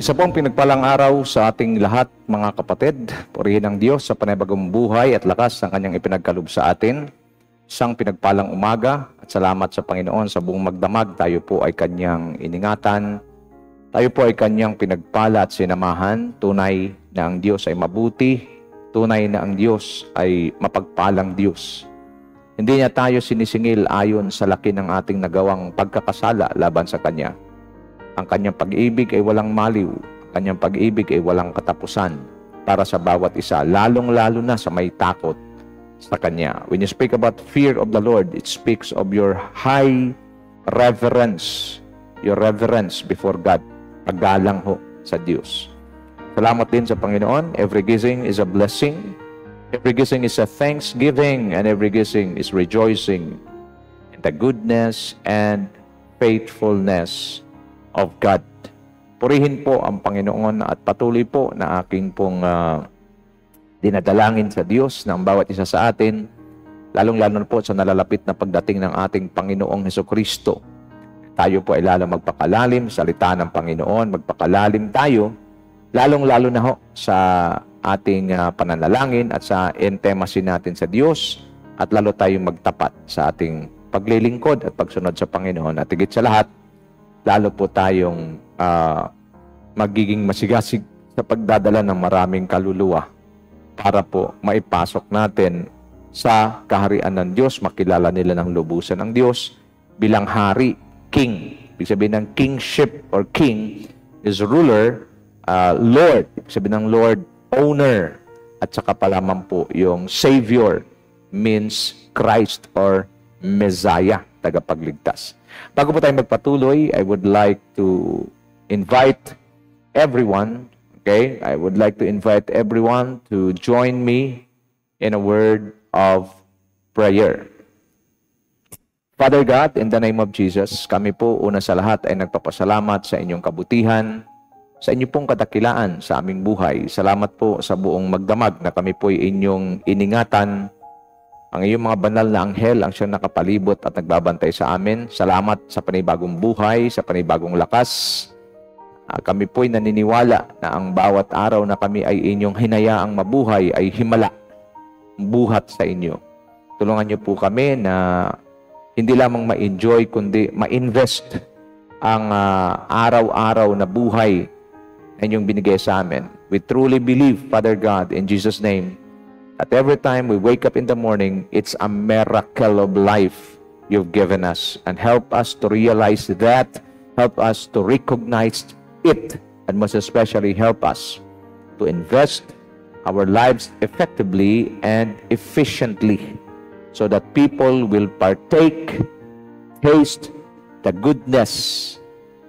Isa pong pinagpalang araw sa ating lahat, mga kapatid. Purihin ang Diyos sa panibagong buhay at lakas ng Kanyang ipinagkaloob sa atin. Isang pinagpalang umaga at salamat sa Panginoon sa buong magdamag. Tayo po ay Kanyang iningatan. Tayo po ay Kanyang pinagpala at sinamahan. Tunay na ang Diyos ay mabuti. Tunay na ang Diyos ay mapagpalang Diyos. Hindi niya tayo sinisingil ayon sa laki ng ating nagawang pagkakasala laban sa Kanya. Ang Kanyang pag-ibig ay walang maliw. Ang Kanyang pag-ibig ay walang katapusan para sa bawat isa, lalong-lalo na sa may takot sa Kanya. When you speak about fear of the Lord, it speaks of your high reverence, your reverence before God. Paggalang ho sa Diyos. Salamat din sa Panginoon. Every gising is a blessing. Every gising is a thanksgiving. And every gising is rejoicing in the goodness and faithfulness of God. Purihin po ang Panginoon at patuloy po na aking pong dinadalangin sa Diyos ng bawat isa sa atin, lalong-lalo po sa nalalapit na pagdating ng ating Panginoong Hesukristo. Tayo po ay lalong magpakalalim sa salita ng Panginoon, magpakalalim tayo, lalong-lalo na ho sa ating pananalangin at sa intimacy natin sa Diyos, at lalo tayong magtapat sa ating paglilingkod at pagsunod sa Panginoon. At higit sa lahat, lalo po tayong magiging masigasig sa pagdadala ng maraming kaluluwa para po maipasok natin sa kaharian ng Diyos, makilala nila ng lubusan ng Diyos bilang hari, king. Ibig sabihin ng kingship or king is ruler, Lord. Ibig sabihin ng Lord, owner. At saka pa lamang po yung Savior means Christ or Messiah, tagapagligtas. Bago po tayo magpatuloy, I would like to invite everyone, okay? I would like to invite everyone to join me in a word of prayer. Father God, in the name of Jesus, kami po una sa lahat ay nagpapasalamat sa inyong kabutihan, sa inyong pong kadakilaan sa aming buhay. Salamat po sa buong magdamag na kami po ay inyong iningatan. Ang iyong mga banal na anghel ang siyang nakapalibot at nagbabantay sa amin. Salamat sa panibagong buhay, sa panibagong lakas. Kami po'y naniniwala na ang bawat araw na kami ay inyong hinayaang mabuhay ay himala, buhat sa inyo. Tulungan niyo po kami na hindi lamang ma-enjoy kundi ma-invest ang araw-araw na buhay na inyong binigay sa amin. We truly believe, Father God, in Jesus' name, at every time we wake up in the morning, it's a miracle of life you've given us. And help us to realize that. Help us to recognize it. And most especially, help us to invest our lives effectively and efficiently so that people will partake, taste the goodness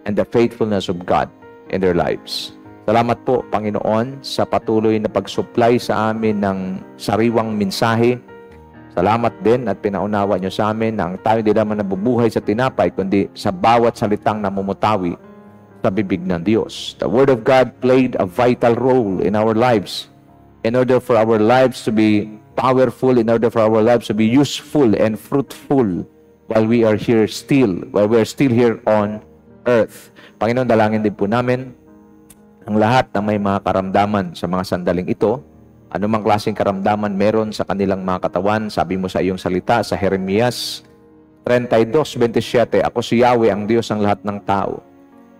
and the faithfulness of God in their lives. Salamat po, Panginoon, sa patuloy na pag-supply sa amin ng sariwang mensahe. Salamat din at pinaunawa niyo sa amin na ang tayo di lamang nabubuhay sa tinapay, kundi sa bawat salitang namumutawi sa bibig ng Diyos. The Word of God played a vital role in our lives in order for our lives to be powerful, in order for our lives to be useful and fruitful while we are here still, while we are still here on earth. Panginoon, dalangin din po namin ang lahat na may mga karamdaman sa mga sandaling ito, anumang klaseng karamdaman meron sa kanilang mga katawan. Sabi mo sa iyong salita sa Jeremias 32:27, Ako si Yahweh, ang Diyos ng lahat ng tao.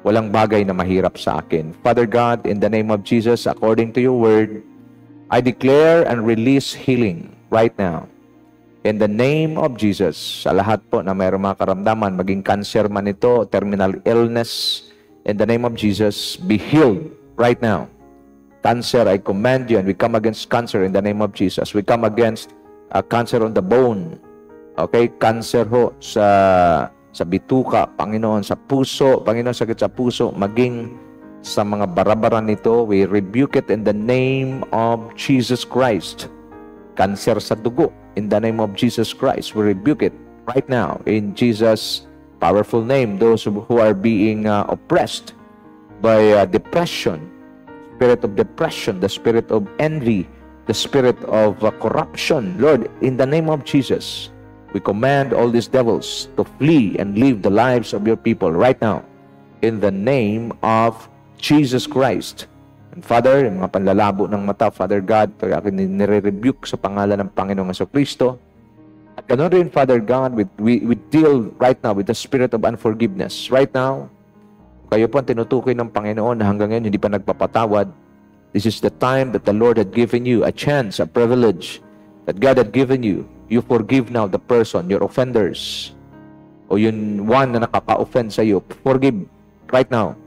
Walang bagay na mahirap sa akin. Father God, in the name of Jesus, according to your word, I declare and release healing right now. In the name of Jesus, sa lahat po na mayroong mga karamdaman, maging cancer man ito, terminal illness, in the name of Jesus, be healed right now. Cancer, I command you, and we come against cancer in the name of Jesus. We come against cancer on the bone. Okay? Cancer ho sa bituka, Panginoon, sa puso, Panginoon, sakit sa puso, maging sa mga barabaran nito, we rebuke it in the name of Jesus Christ. Cancer sa dugo, in the name of Jesus Christ, we rebuke it right now in Jesus' powerful name. Those who are being oppressed by depression, spirit of depression, the spirit of envy, the spirit of corruption, Lord, in the name of Jesus, we command all these devils to flee and live the lives of your people right now in the name of Jesus Christ. And Father, yung mga panlalabo ng mata, Father God, ito akin nire-rebuke sa pangalan ng Panginoong Jesucristo. At ganoon rin, Father God, we deal right now with the spirit of unforgiveness. Right now, kayo po ang tinutukoy ng Panginoon na hanggang ngayon hindi pa nagpapatawad. This is the time that the Lord had given you a chance, a privilege that God had given you. You forgive now the person, your offenders, o yun one na nakaka-offend sa iyo. Forgive right now.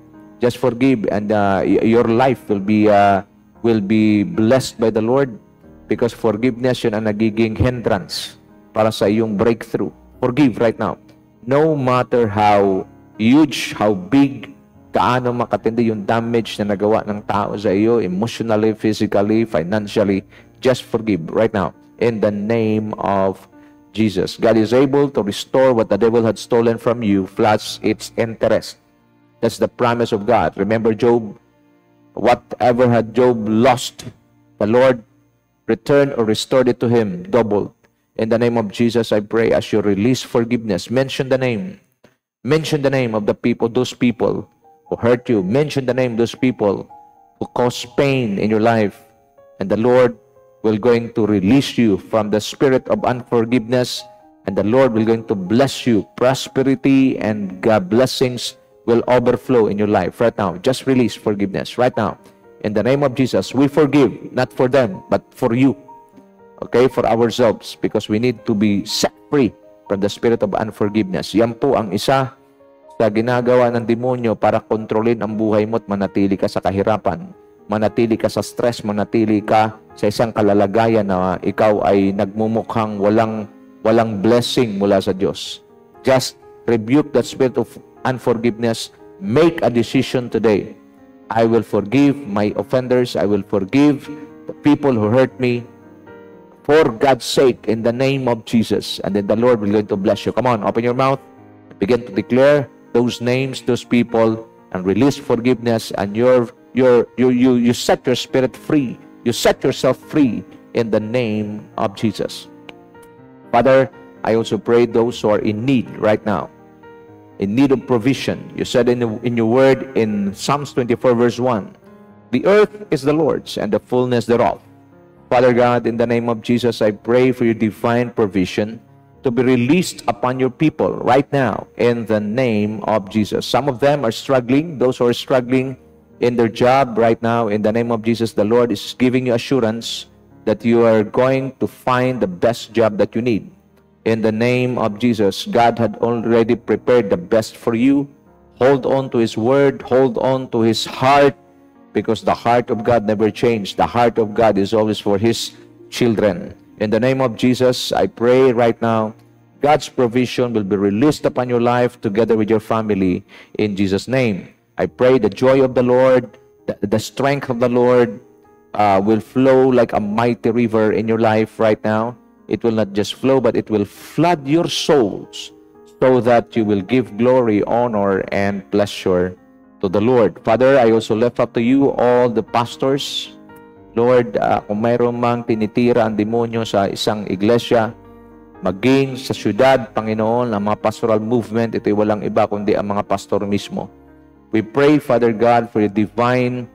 Just forgive, and your life will be blessed by the Lord, because forgiveness yun ang nagiging hindrance para sa iyong breakthrough. Forgive right now. No matter how huge, how big, kaano makatindi yung damage na nagawa ng tao sa iyo, emotionally, physically, financially, just forgive right now. In the name of Jesus. God is able to restore what the devil had stolen from you, plus its interest. That's the promise of God. Remember Job? Whatever had Job lost, the Lord returned or restored it to him double. In the name of Jesus, I pray as you release forgiveness, mention the name. Mention the name of the people, those people who hurt you. Mention the name of those people who caused pain in your life. And the Lord will going to release you from the spirit of unforgiveness, and the Lord will going to bless you. Prosperity and God blessings will overflow in your life right now. Just release forgiveness right now. In the name of Jesus, we forgive, not for them, but for you. Okay? For ourselves, because we need to be set free from the spirit of unforgiveness. Yan po ang isa sa ginagawa ng demonyo para kontrolin ang buhay mo at manatili ka sa kahirapan, manatili ka sa stress, manatili ka sa isang kalalagayan na ikaw ay nagmumukhang walang blessing mula sa Diyos. Just rebuke that spirit of unforgiveness. Make a decision today. I will forgive my offenders. I will forgive the people who hurt me for God's sake, in the name of Jesus. And then the Lord will going to bless you. Come on, open your mouth. Begin to declare those names, those people, and release forgiveness, and you set your spirit free. You set yourself free in the name of Jesus. Father, I also pray those who are in need right now, in need of provision. You said in your word in Psalms 24 verse 1, the earth is the Lord's and the fullness thereof. Father God, in the name of Jesus, I pray for your divine provision to be released upon your people right now in the name of Jesus. Some of them are struggling. Those who are struggling in their job right now, in the name of Jesus, the Lord is giving you assurance that you are going to find the best job that you need. In the name of Jesus, God had already prepared the best for you. Hold on to His word. Hold on to His heart, because the heart of God never changed. The heart of God is always for His children. In the name of Jesus, I pray right now, God's provision will be released upon your life together with your family in Jesus' name. I pray the joy of the Lord, the strength of the Lord will flow like a mighty river in your life right now. It will not just flow, but it will flood your souls so that you will give glory, honor, and pleasure to the Lord. Father, I also lift up to you all the pastors. Lord, kung mayroon mang tinitira ang demonyo sa isang iglesia, maging sa syudad, Panginoon, ang mga pastoral movement, ito'y walang iba kundi ang mga pastor mismo. We pray, Father God, for your divine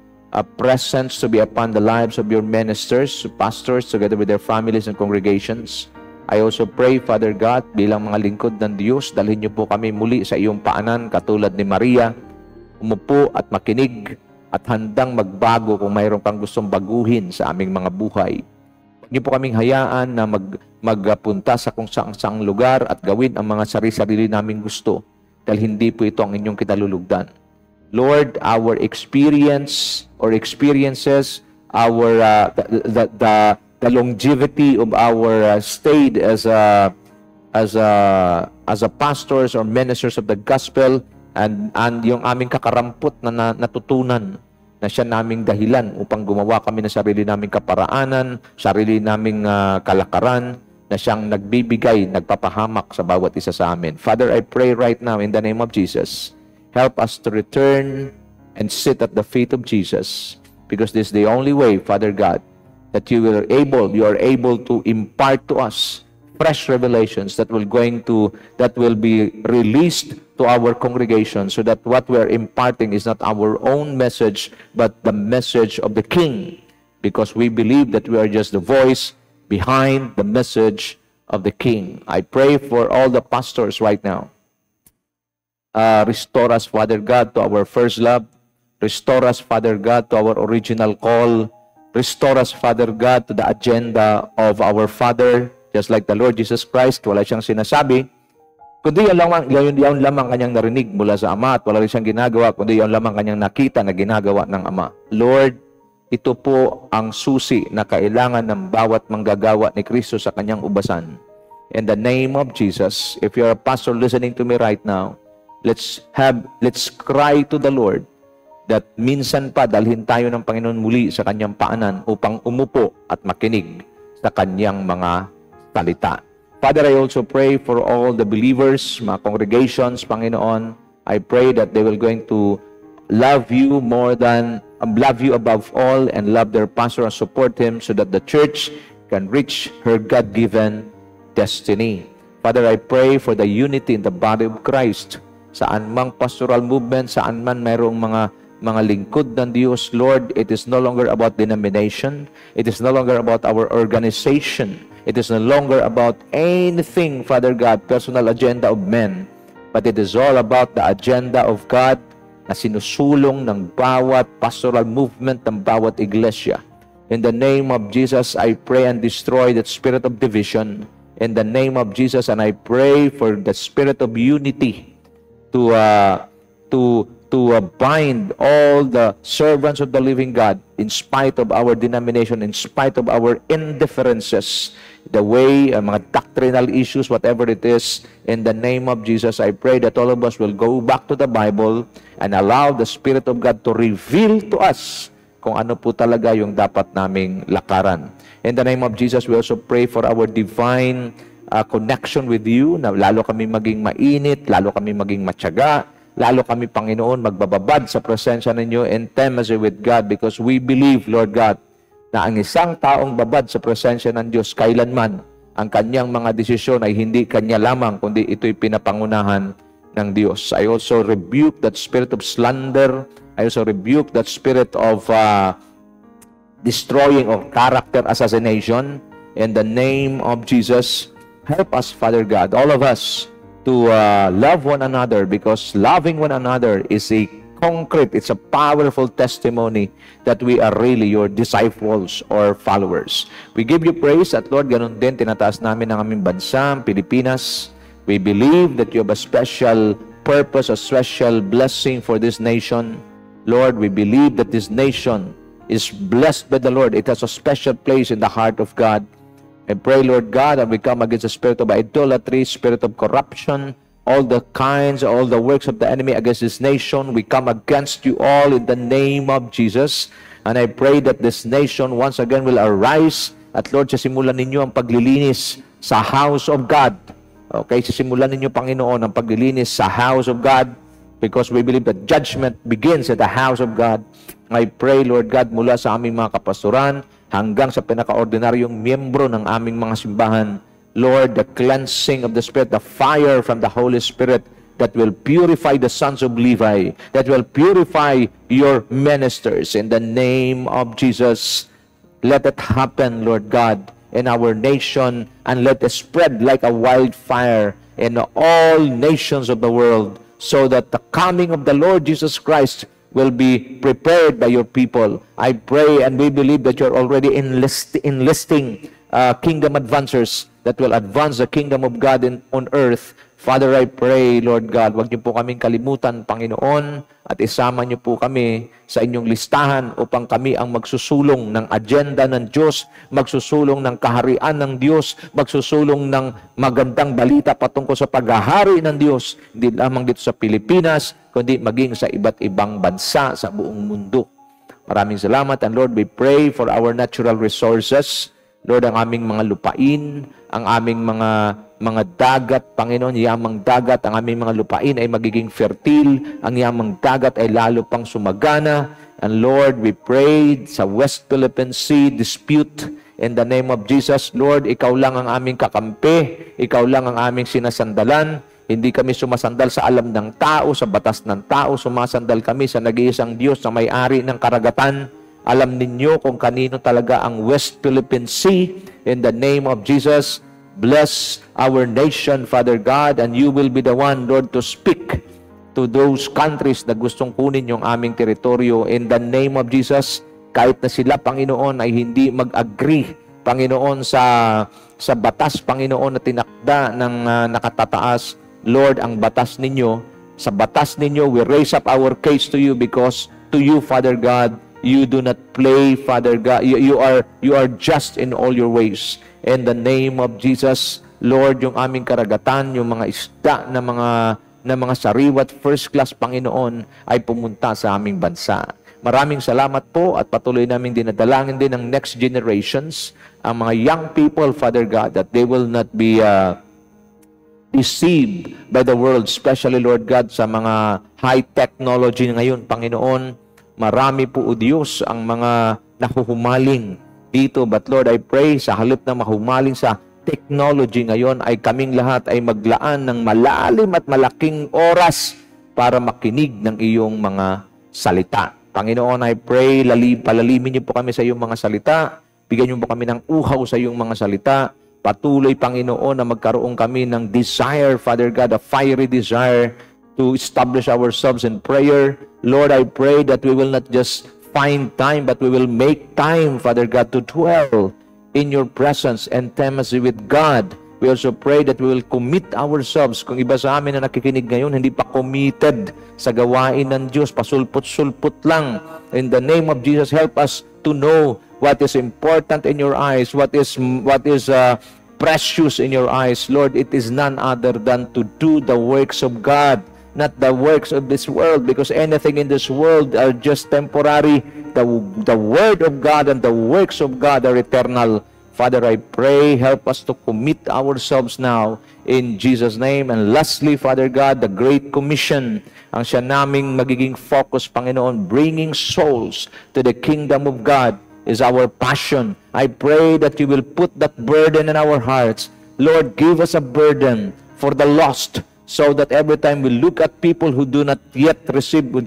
presence to be upon the lives of your ministers, pastors, together with their families and congregations. I also pray, Father God, bilang mga lingkod ng Diyos, dalhin niyo po kami muli sa iyong paanan, katulad ni Maria, umupo at makinig at handang magbago kung mayroon kang gustong baguhin sa aming mga buhay. Huwag niyo po kaming hayaan na magpunta sa kung saang lugar at gawin ang mga sarili-sarili naming gusto, dahil hindi po ito ang inyong kinalulugdan. Lord, our experiences, the longevity of our stay as pastors or ministers of the gospel, and yung aming kakarampot na natutunan na siya naming dahilan upang gumawa kami ng sarili naming kaparaanan, sarili naming kalakaran, na siyang nagbibigay, nagpapahamak sa bawat isa sa amin. Father, I pray right now in the name of Jesus, help us to return and sit at the feet of Jesus, because this is the only way, Father God, that you are able to impart to us fresh revelations that will be released to our congregation so that what we are imparting is not our own message, but the message of the King, because we believe that we are just the voice behind the message of the King. I pray for all the pastors right now. Restore us, Father God, to our first love. Restore us, Father God, to our original call. Restore us, Father God, to the agenda of our Father. Just like the Lord Jesus Christ, wala siyang sinasabi, kundi yun lamang kanyang narinig mula sa Ama, at wala rin siyang ginagawa, kundi yun lamang kanyang nakita na ginagawa ng Ama. Lord, ito po ang susi na kailangan ng bawat manggagawa ni Kristo sa kanyang ubasan. In the name of Jesus, if you're a pastor listening to me right now, let's cry to the Lord that minsan pa dalhin tayo ng Panginoon muli sa kanyang paanan upang umupo at makinig sa kanyang mga salita. Father, I also pray for all the believers, mga congregations, Panginoon. I pray that they will going to love you love you above all, and love their pastor and support him so that the church can reach her God-given destiny. Father, I pray for the unity in the body of Christ. Saan mang pastoral movement, saan man mayroong mga lingkod ng Diyos, Lord, it is no longer about denomination. It is no longer about our organization. It is no longer about anything, Father God, personal agenda of men. But it is all about the agenda of God na sinusulong ng bawat pastoral movement ng bawat iglesia. In the name of Jesus, I pray and destroy that spirit of division. In the name of Jesus, and I pray for the spirit of unity to bind all the servants of the living God in spite of our denomination, in spite of our indifferences, the way, mga doctrinal issues, whatever it is. In the name of Jesus, I pray that all of us will go back to the Bible and allow the Spirit of God to reveal to us kung ano po talaga yung dapat naming lakaran. In the name of Jesus, we also pray for our divine connection with you, na lalo kami maging mainit, lalo kami maging matyaga, lalo kami, Panginoon, magbababad sa presensya ninyo, intimacy with God, because we believe, Lord God, na ang isang taong babad sa presensya ng Diyos, kailanman, ang kanyang mga desisyon ay hindi kanya lamang, kundi ito'y pinapangunahan ng Diyos. I also rebuke that spirit of slander. I also rebuke that spirit of destroying or character assassination. In the name of Jesus, help us, Father God, all of us, to love one another, because loving one another is a concrete, it's a powerful testimony that we are really your disciples or followers. We give you praise at Lord, ganun din tinataas namin ang aming bansa, Pilipinas. We believe that you have a special purpose, a special blessing for this nation. Lord, we believe that this nation is blessed by the Lord. It has a special place in the heart of God. I pray, Lord God, that we come against the spirit of idolatry, spirit of corruption, all the works of the enemy against this nation. We come against you all in the name of Jesus. And I pray that this nation once again will arise. At Lord, sisimulan ninyo ang paglilinis sa house of God. Okay, sisimulan ninyo, Panginoon, ang paglilinis sa house of God, because we believe that judgment begins at the house of God. I pray, Lord God, mula sa aming mga kapastoran hanggang sa pinaka-ordinaryong miyembro ng aming mga simbahan, Lord, the cleansing of the Spirit, the fire from the Holy Spirit that will purify the sons of Levi, that will purify your ministers. In the name of Jesus, let it happen, Lord God, in our nation, and let it spread like a wildfire in all nations of the world, so that the coming of the Lord Jesus Christ will be prepared by your people. I pray and we believe that you're already enlisting kingdom advancers that will advance the kingdom of God on earth. Father, I pray, Lord God, huwag niyo po kaming kalimutan, Panginoon, at isama niyo po kami sa inyong listahan upang kami ang magsusulong ng agenda ng Diyos, magsusulong ng kaharian ng Diyos, magsusulong ng magandang balita patungkol sa paghahari ng Diyos, hindi lamang dito sa Pilipinas, kundi maging sa iba't ibang bansa sa buong mundo. Maraming salamat, and Lord, we pray for our natural resources. Lord, ang aming mga lupain, ang aming mga dagat, Panginoon, yamang dagat, ang aming mga lupain ay magiging fertile, ang yamang dagat ay lalo pang sumagana. And Lord, we prayed sa West Philippine Sea dispute in the name of Jesus. Lord, ikaw lang ang aming kakampi, ikaw lang ang aming sinasandalan, Hindi kami sumasandal sa alam ng tao, sa batas ng tao. Sumasandal kami sa nag-iisang Diyos na may-ari ng karagatan. Alam ninyo kung kanino talaga ang West Philippine Sea. In the name of Jesus, bless our nation, Father God, and you will be the one, Lord, to speak to those countries na gustong kunin yung aming teritoryo. In the name of Jesus, kahit na sila, Panginoon, ay hindi mag-agree, Panginoon, sa batas, Panginoon, na tinakda ng nakatataas, Lord, ang batas ninyo, sa batas ninyo, we raise up our case to you because to you, Father God, you do not play, Father God. You are just in all your ways. In the name of Jesus, Lord, yung aming karagatan, yung mga isda na mga sariwat first class, Panginoon, ay pumunta sa aming bansa. Maraming salamat po at patuloy namin dinadalangin din ng next generations, ang mga young people, Father God, that they will not be deceived by the world, especially, Lord God, sa mga high technology ngayon, Panginoon. Marami po, O Diyos, ang mga nahuhumaling dito. But Lord, I pray, sa halip na mahumaling sa technology ngayon, ay kaming lahat ay maglaan ng malalim at malaking oras para makinig ng iyong mga salita. Panginoon, I pray, palalimin niyo po kami sa iyong mga salita. Bigyan niyo po kami ng uhaw sa iyong mga salita. Patuloy, Panginoon, na magkaroon kami ng desire, Father God, a fiery desire to establish ourselves in prayer. Lord, I pray that we will not just find time, but we will make time, Father God, to dwell in your presence and intimacy with God. We also pray that we will commit ourselves. Kung iba sa amin na nakikinig ngayon, hindi pa committed sa gawain ng Diyos, pasulput-sulput lang. In the name of Jesus, help us to know what is important in your eyes, what is precious in your eyes. Lord, it is none other than to do the works of God, not the works of this world, because anything in this world are just temporary. The Word of God and the works of God are eternal. Father, I pray, help us to commit ourselves now in Jesus' name. And lastly, Father God, the Great Commission, ang siya naming magiging focus, Panginoon, bringing souls to the kingdom of God is our passion. I pray that you will put that burden in our hearts. Lord, give us a burden for the lost, so that every time we look at people who do not yet receive, who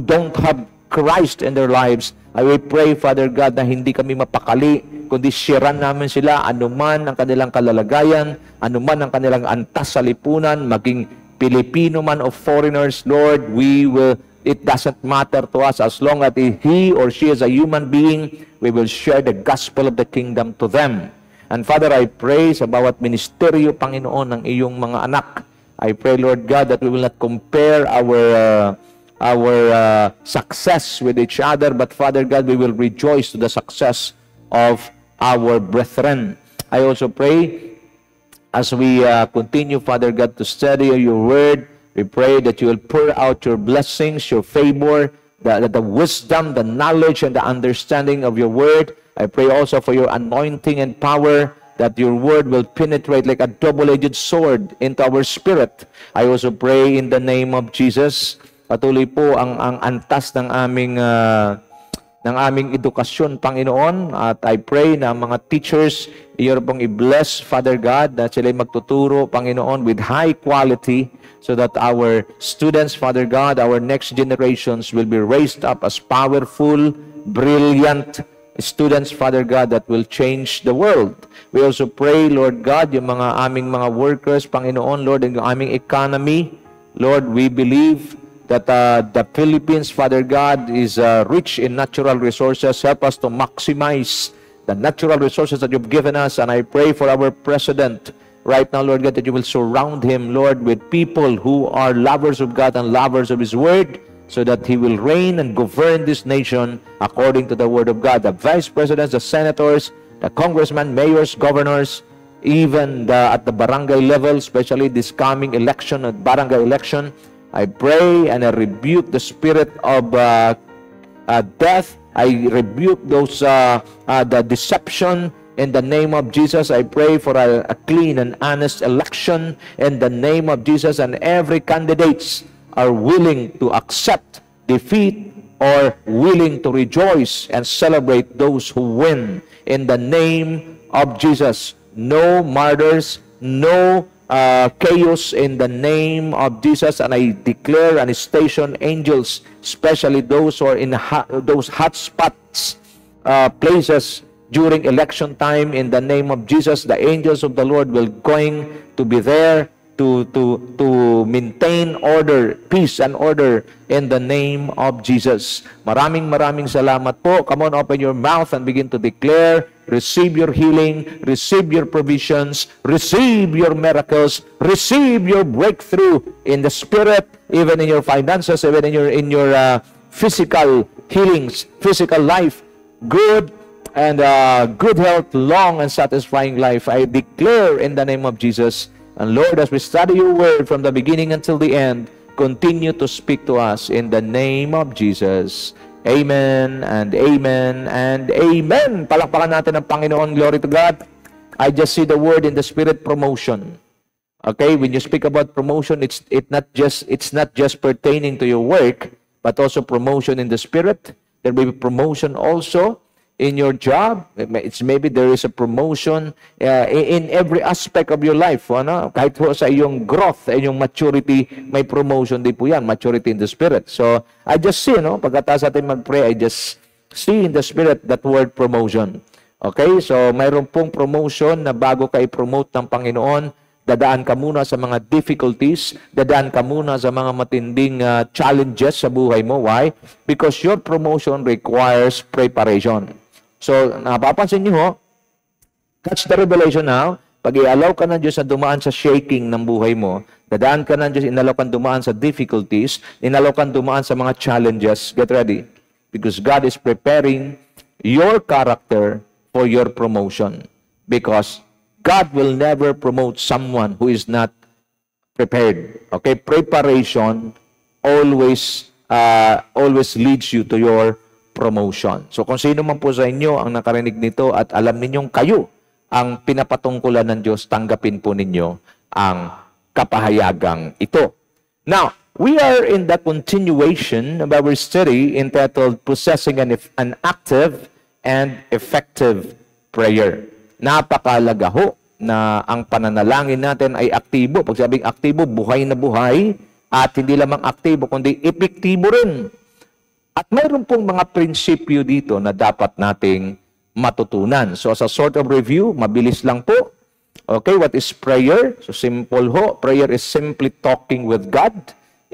don't have Christ in their lives, I will pray, Father God, na hindi kami mapakali, kundi sharean namin sila, anuman ang kanilang kalalagayan, anuman ang kanilang antas sa lipunan, maging Pilipino man o foreigners, Lord, it doesn't matter to us as long as he or she is a human being, we will share the gospel of the kingdom to them. And Father, I pray sa bawat ministeryo, Panginoon, ng iyong mga anak. I pray, Lord God, that we will not compare our success with each other, but Father God, we will rejoice to the success of our brethren. I also pray, as we continue, Father God, to study your word, we pray that you will pour out your blessings, your favor, the wisdom, the knowledge, and the understanding of your word. I pray also for your anointing and power, that your word will penetrate like a double-edged sword into our spirit. I also pray in the name of Jesus, patuloy po ang antas ng aming edukasyon, Panginoon. At I pray na mga teachers, iyo pong i-bless, Father God, na sila'y magtuturo, Panginoon, with high quality, so that our students, Father God, our next generations will be raised up as powerful, brilliant students, Father God, that will change the world. We also pray, Lord God, yung aming mga workers, Panginoon, Lord, and yung aming economy. Lord, we believe that the Philippines, Father God, is rich in natural resources. Help us to maximize the natural resources that you've given us. And I pray for our President right now, Lord God, that you will surround him, Lord, with people who are lovers of God and lovers of His Word, so that He will reign and govern this nation according to the Word of God. The Vice Presidents, the Senators, the Congressmen, Mayors, Governors, even at the barangay level, especially this coming election, barangay election, I pray and I rebuke the spirit of death. I rebuke the deception in the name of Jesus. I pray for a clean and honest election in the name of Jesus, and every candidates are willing to accept defeat or willing to rejoice and celebrate those who win in the name of Jesus. No murders, no chaos in the name of Jesus, and I declare and station angels, especially those who are in those hot spots places during election time. In the name of Jesus, the angels of the Lord will going to be there to maintain order, peace and order in the name of Jesus. Maraming salamat po. Come on, open your mouth and begin to declare, receive your healing, receive your provisions, receive your miracles, receive your breakthrough in the spirit, even in your finances, even in your physical healings, physical life, good and good health, long and satisfying life. I declare in the name of Jesus. And Lord, as we study your word from the beginning until the end, continue to speak to us in the name of Jesus. Amen and amen and amen. Palakpakan natin ang Panginoon. Glory to God. I just see the word in the spirit, promotion. Okay, when you speak about promotion, it's not just pertaining to your work, but also promotion in the spirit. There will be promotion also in your job. Maybe there is a promotion in every aspect of your life. Ano? Kahit po sa iyong growth, iyong maturity, may promotion din po yan, maturity in the spirit. So, I just see, pagkatapos natin mag-pray, I just see in the spirit that word promotion. Okay? So, mayroon pong promotion na bago ka i-promote ng Panginoon, dadaan ka muna sa mga difficulties, dadaan ka muna sa mga matinding challenges sa buhay mo. Why? Because your promotion requires preparation. So, napapansin niyo, catch the revelation now. Pag i-allow ka ng Diyos na dumaan sa shaking ng buhay mo, dadaan ka ng Diyos, inalaw ka dumaan sa difficulties, inalaw ka dumaan sa mga challenges, get ready. Because God is preparing your character for your promotion. Because God will never promote someone who is not prepared. Okay? Preparation always leads you to your promotion. So kung sino man po sa inyo ang nakarinig nito at alam ninyong kayo ang pinapatungkulan ng Diyos, tanggapin po ninyo ang kapahayagang ito. Now, we are in the continuation of our study entitled Possessing an Active and Effective Prayer. Napakalaga ho na ang pananalangin natin ay aktibo. Pag sabing aktibo, buhay na buhay, at hindi lamang aktibo, kundi epektibo rin. At mayroon pong mga prinsipyo dito na dapat nating matutunan. So, as a sort of review, mabilis lang po. Okay, what is prayer? So, simple ho. Prayer is simply talking with God.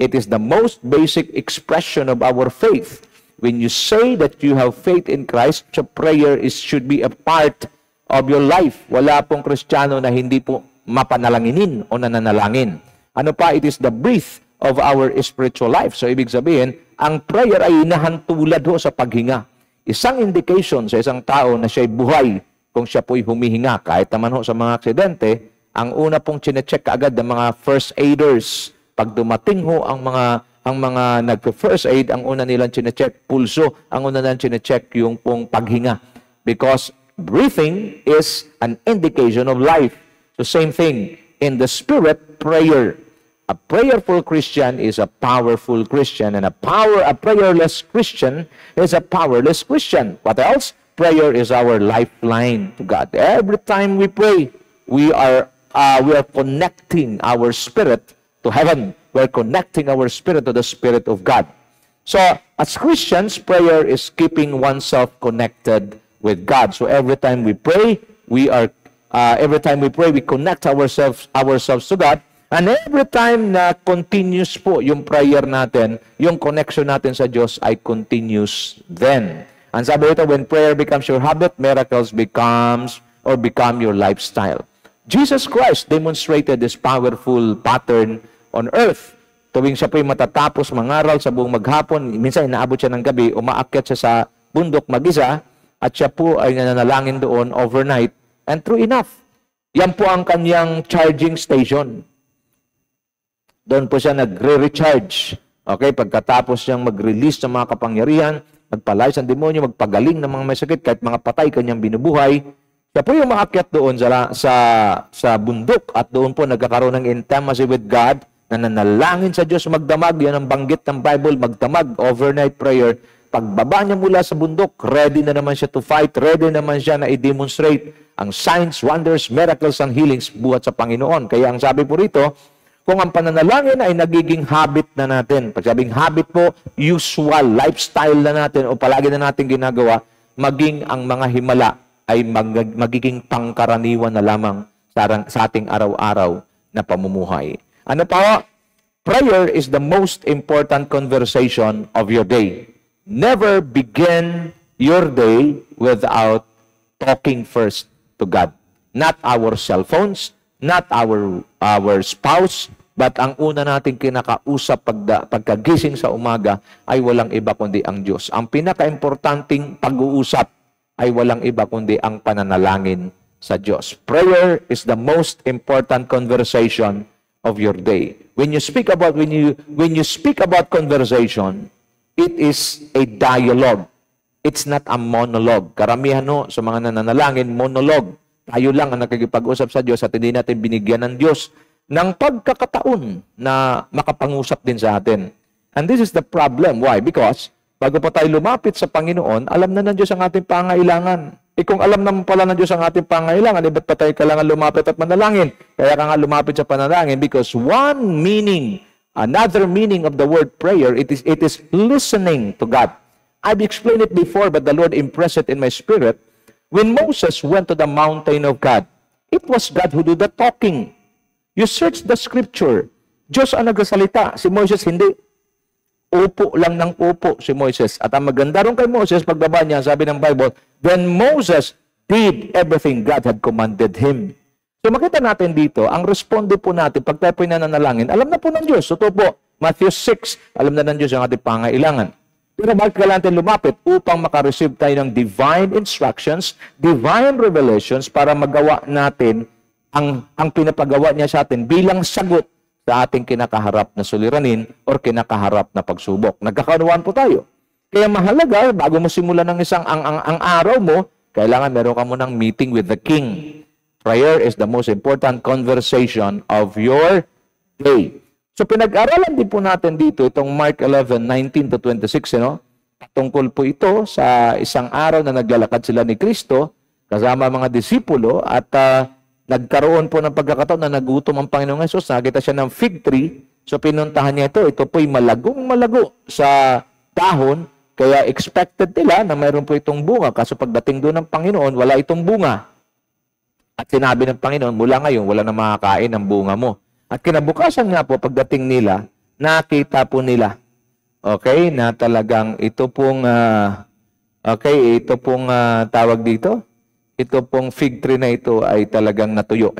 It is the most basic expression of our faith. When you say that you have faith in Christ, so prayer should be a part of your life. Wala pong Kristiyano na hindi po mapanalanginin o nananalangin. Ano pa? It is the breath of our spiritual life. So, ibig sabihin, ang prayer ay inahantulad ho sa paghinga. Isang indication sa isang tao na siya'y buhay kung siya po'y humihinga. Kahit naman ho sa mga aksidente, ang una pong chinecheck kaagad ng mga first aiders. Pag dumating ho ang mga nagpe-first aid, ang una nilang chinecheck pulso, ang una nilang chinecheck yung pong paghinga. Because breathing is an indication of life. So same thing, in the spirit, prayer. A prayerful Christian is a powerful Christian, and a prayerless Christian is a powerless Christian. What else? Prayer is our lifeline to God. Every time we pray, we are connecting our spirit to heaven. We're connecting our spirit to the Spirit of God. So, as Christians, prayer is keeping oneself connected with God. So, every time we pray, we connect ourselves to God. And every time na continuous po yung prayer natin, yung connection natin sa Diyos ay continuous then. Ang sabi ito, when prayer becomes your habit, miracles become your lifestyle. Jesus Christ demonstrated this powerful pattern on earth. Tuwing siya po'y matatapos mangaral sa buong maghapon, minsan inaabot siya ng gabi, umaakyat siya sa bundok mag-isa, at siya po ay nananalangin doon overnight. And true enough, yan po ang kanyang charging station. Doon po siya nagre-recharge. Okay, pagkatapos siyang mag-release ng mga kapangyarihan, magpalayas ng demonyo, magpagaling ng mga may sakit, kahit mga patay kanyang binubuhay, siya po yung maakyat doon sa bundok at doon po nagkakaroon ng intimacy with God, na nanalangin sa Diyos, magdamag, yan ang banggit ng Bible, magdamag, overnight prayer. Pagbaba niya mula sa bundok, ready na naman siya to fight, ready naman siya na i-demonstrate ang signs, wonders, miracles, and healings buhat sa Panginoon. Kaya ang sabi po rito, kung ang pananalangin ay nagiging habit na natin, pag sabing habit po, usual, lifestyle na natin o palagi na natin ginagawa, maging ang mga himala ay magiging pangkaraniwan na lamang sa ating araw-araw na pamumuhay. Ano pa? Prayer is the most important conversation of your day. Never begin your day without talking first to God. Not our cell phones, not our spouse, but ang una nating kinakausap pagkagising sa umaga ay walang iba kundi ang Diyos. Ang pinaka-importanting pag-uusap ay walang iba kundi ang pananalangin sa Diyos. Prayer is the most important conversation of your day. When you speak about conversation, it is a dialogue. It's not a monologue. Karamihan sa mga nananalangin, monologue. Tayo lang ang nakikipag-usap sa Diyos at hindi natin binigyan ng Diyos ng pagkakataon na makapangusap din sa atin. And this is the problem. Why? Because bago pa tayo lumapit sa Panginoon, alam na ng Diyos ang ating pangailangan. Kung alam naman pala ng Diyos ang ating pangailangan, ba't pa tayo kailangan lumapit at manalangin? Kaya ka nga lumapit sa panalangin because another meaning of the word prayer, it is listening to God. I've explained it before, but the Lord impressed it in my spirit. When Moses went to the mountain of God, it was God who did the talking. You search the scripture. Diyos ang nagsasalita. Si Moses hindi. Upo lang ng upo si Moses. At ang maganda rin kay Moses, pagbaba niya, sabi ng Bible, then Moses did everything God had commanded him. So makita natin dito, ang responde po natin, pag tayo po nananalangin, alam na po ng Diyos. So ito po, Matthew 6, alam na ng Diyos ang ating pangailangan. Pero bakit kailangan natin lumapit? Upang makareceive tayo ng divine instructions, divine revelations, para magawa natin ang pinapagawa niya sa atin bilang sagot sa ating kinakaharap na suliranin or kinakaharap na pagsubok. Nagkakaunawaan po tayo. Kaya mahalaga, bago mo simulan ng ang araw mo, kailangan meron ka munang meeting with the King. Prayer is the most important conversation of your day. So pinag-aralan din po natin dito itong Mark 11:19 to 26, Tungkol po ito sa isang araw na naglalakad sila ni Kristo kasama mga disipulo at nagkaroon po ng pagkakataon na nagutom ang Panginoong Hesus. Nakita siya ng fig tree. So pinuntahan niya ito. Ito po'y malago sa dahon. Kaya expected nila na mayroon po itong bunga. Kaso pagdating doon ng Panginoon, wala itong bunga. At sinabi ng Panginoon, mula ngayon, wala na makakain ng bunga mo. At kinabukasan nga po, pagdating nila, nakita po nila, na talagang ito pong, tawag dito, ito pong fig tree na ito ay talagang natuyo.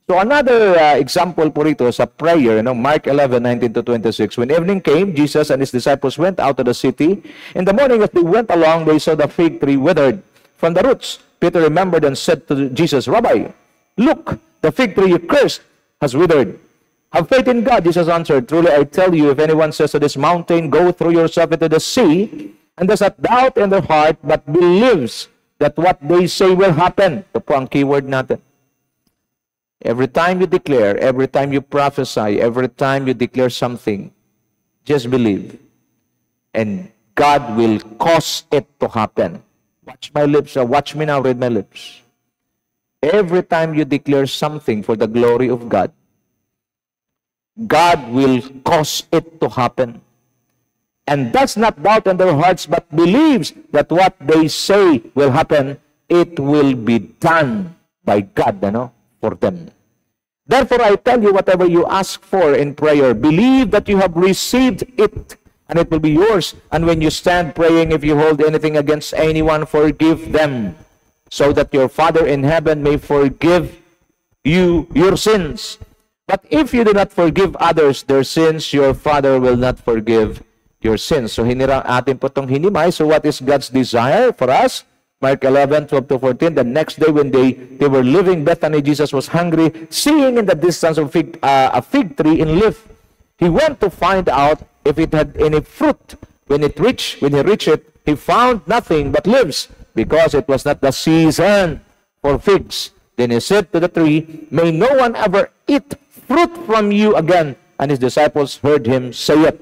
So another example po rito sa prayer, Mark 11:19 to 26. When evening came, Jesus and his disciples went out of the city. In the morning as they went along, they saw the fig tree withered from the roots. Peter remembered and said to Jesus, Rabbi, look, the fig tree you cursed has withered. Have faith in God, Jesus answered. Truly I tell you, if anyone says to this mountain, go through yourself into the sea, and does not doubt in their heart, but believes that what they say will happen. Ito po ang keyword natin. Every time you declare, every time you prophesy, every time you declare something, just believe. And God will cause it to happen. Watch my lips. Watch me now, read my lips. Every time you declare something for the glory of God, God will cause it to happen. And does not doubt in their hearts, but believes that what they say will happen, it will be done by God, for them. Therefore, I tell you, whatever you ask for in prayer, believe that you have received it, and it will be yours. And when you stand praying, if you hold anything against anyone, forgive them, so that your Father in heaven may forgive you your sins. But if you do not forgive others their sins, your Father will not forgive your sins. So atin po itong hinimay. So what is God's desire for us? Mark 11:12 to 14. The next day when they were leaving Bethany, Jesus was hungry. Seeing in the distance a fig tree in leaf, he went to find out if it had any fruit. When he reached it, he found nothing but leaves, because it was not the season for figs. Then he said to the tree, may no one ever eat fruit from you again. And his disciples heard him say it.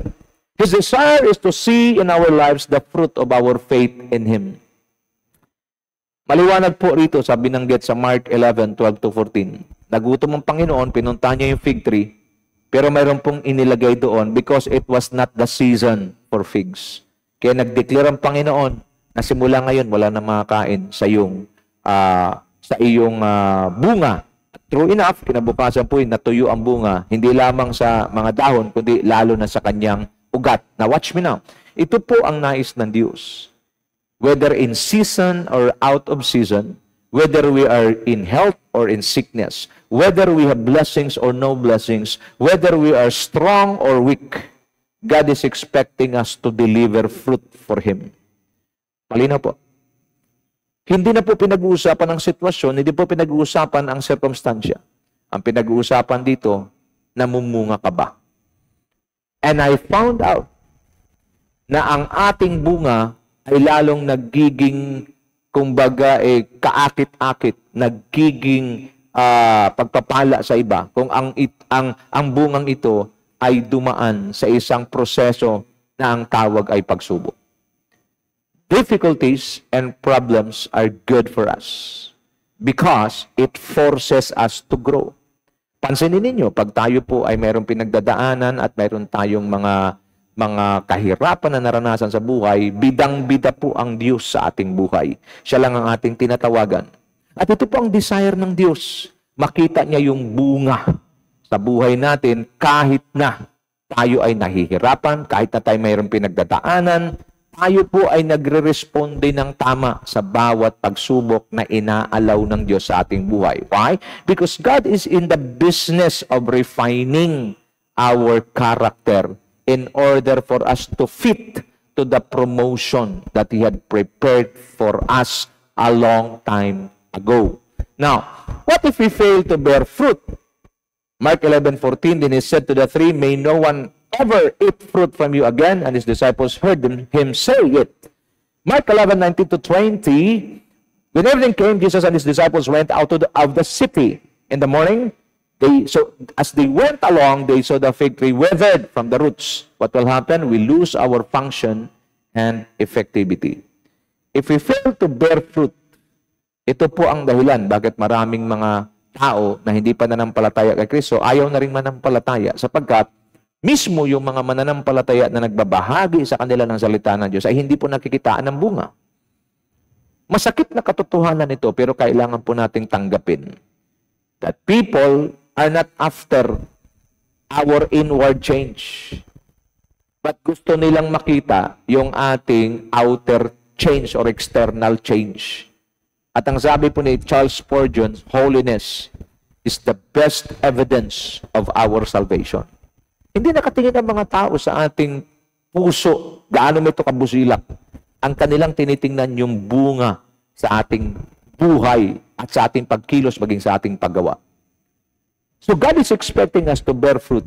His desire is to see in our lives the fruit of our faith in him. Maliwanag po rito sa binanggit sa Mark 11:12-14. Nagutom ang Panginoon, pinuntahan niya yung fig tree, pero mayroon pong inilagay doon because it was not the season for figs. Kaya nag-declare ang Panginoon na simula ngayon wala na makakain sa iyong bunga. True enough, kinabukasan po natuyo ang bunga, hindi lamang sa mga dahon, kundi lalo na sa kanyang ugat. Now watch me now. Ito po ang nais ng Diyos. Whether in season or out of season, whether we are in health or in sickness, whether we have blessings or no blessings, whether we are strong or weak, God is expecting us to deliver fruit for Him. Malinaw po. Hindi na po pinag-uusapan ang sitwasyon, hindi po pinag-uusapan ang sirkumstansya. Ang pinag-uusapan dito, namumunga ka ba? And I found out na ang ating bunga ay lalong nagiging, kumbaga, kaakit-akit, nagiging pagpapala sa iba. Kung ang bungang ito ay dumaan sa isang proseso na ang tawag ay pagsubok. Difficulties and problems are good for us because it forces us to grow. Pansinin ninyo, pag tayo po ay mayroong pinagdadaanan at mayroon tayong mga kahirapan na naranasan sa buhay, bidang-bida po ang Diyos sa ating buhay. Siya lang ang ating tinatawagan. At ito po ang desire ng Diyos. Makita niya yung bunga sa buhay natin kahit na tayo ay nahihirapan, kahit na tayo mayroong pinagdadaanan, tayo po ay nagre-responde ng tama sa bawat pagsubok na inaalaw ng Diyos sa ating buhay. Why? Because God is in the business of refining our character in order for us to fit to the promotion that He had prepared for us a long time ago. Now, what if we fail to bear fruit? Mark 11:14, then He said to the three, "May no one ever eat fruit from you again," and His disciples heard Him say it. Mark 11:19-20, when evening came, Jesus and His disciples went out of the city. In the morning, as they went along, they saw the fig tree withered from the roots. What will happen? We lose our function and effectivity. If we fail to bear fruit, ito po ang dahilan bakit maraming mga tao na hindi pa nanampalataya kay Kristo ayaw na rin manampalataya sapagkat mismo yung mga mananampalataya na nagbabahagi sa kanila ng salita ng Diyos ay hindi po nakikitaan ng bunga. Masakit na katotohanan ito pero kailangan po nating tanggapin that people are not after our inward change. But gusto nilang makita yung ating outer change or external change. At ang sabi po ni Charles Spurgeon, holiness is the best evidence of our salvation. Hindi nakatingin ang mga tao sa ating puso, gaano mo ito kabusilak. Ang kanilang tinitingnan yung bunga sa ating buhay at sa ating pagkilos maging sa ating paggawa. So God is expecting us to bear fruit,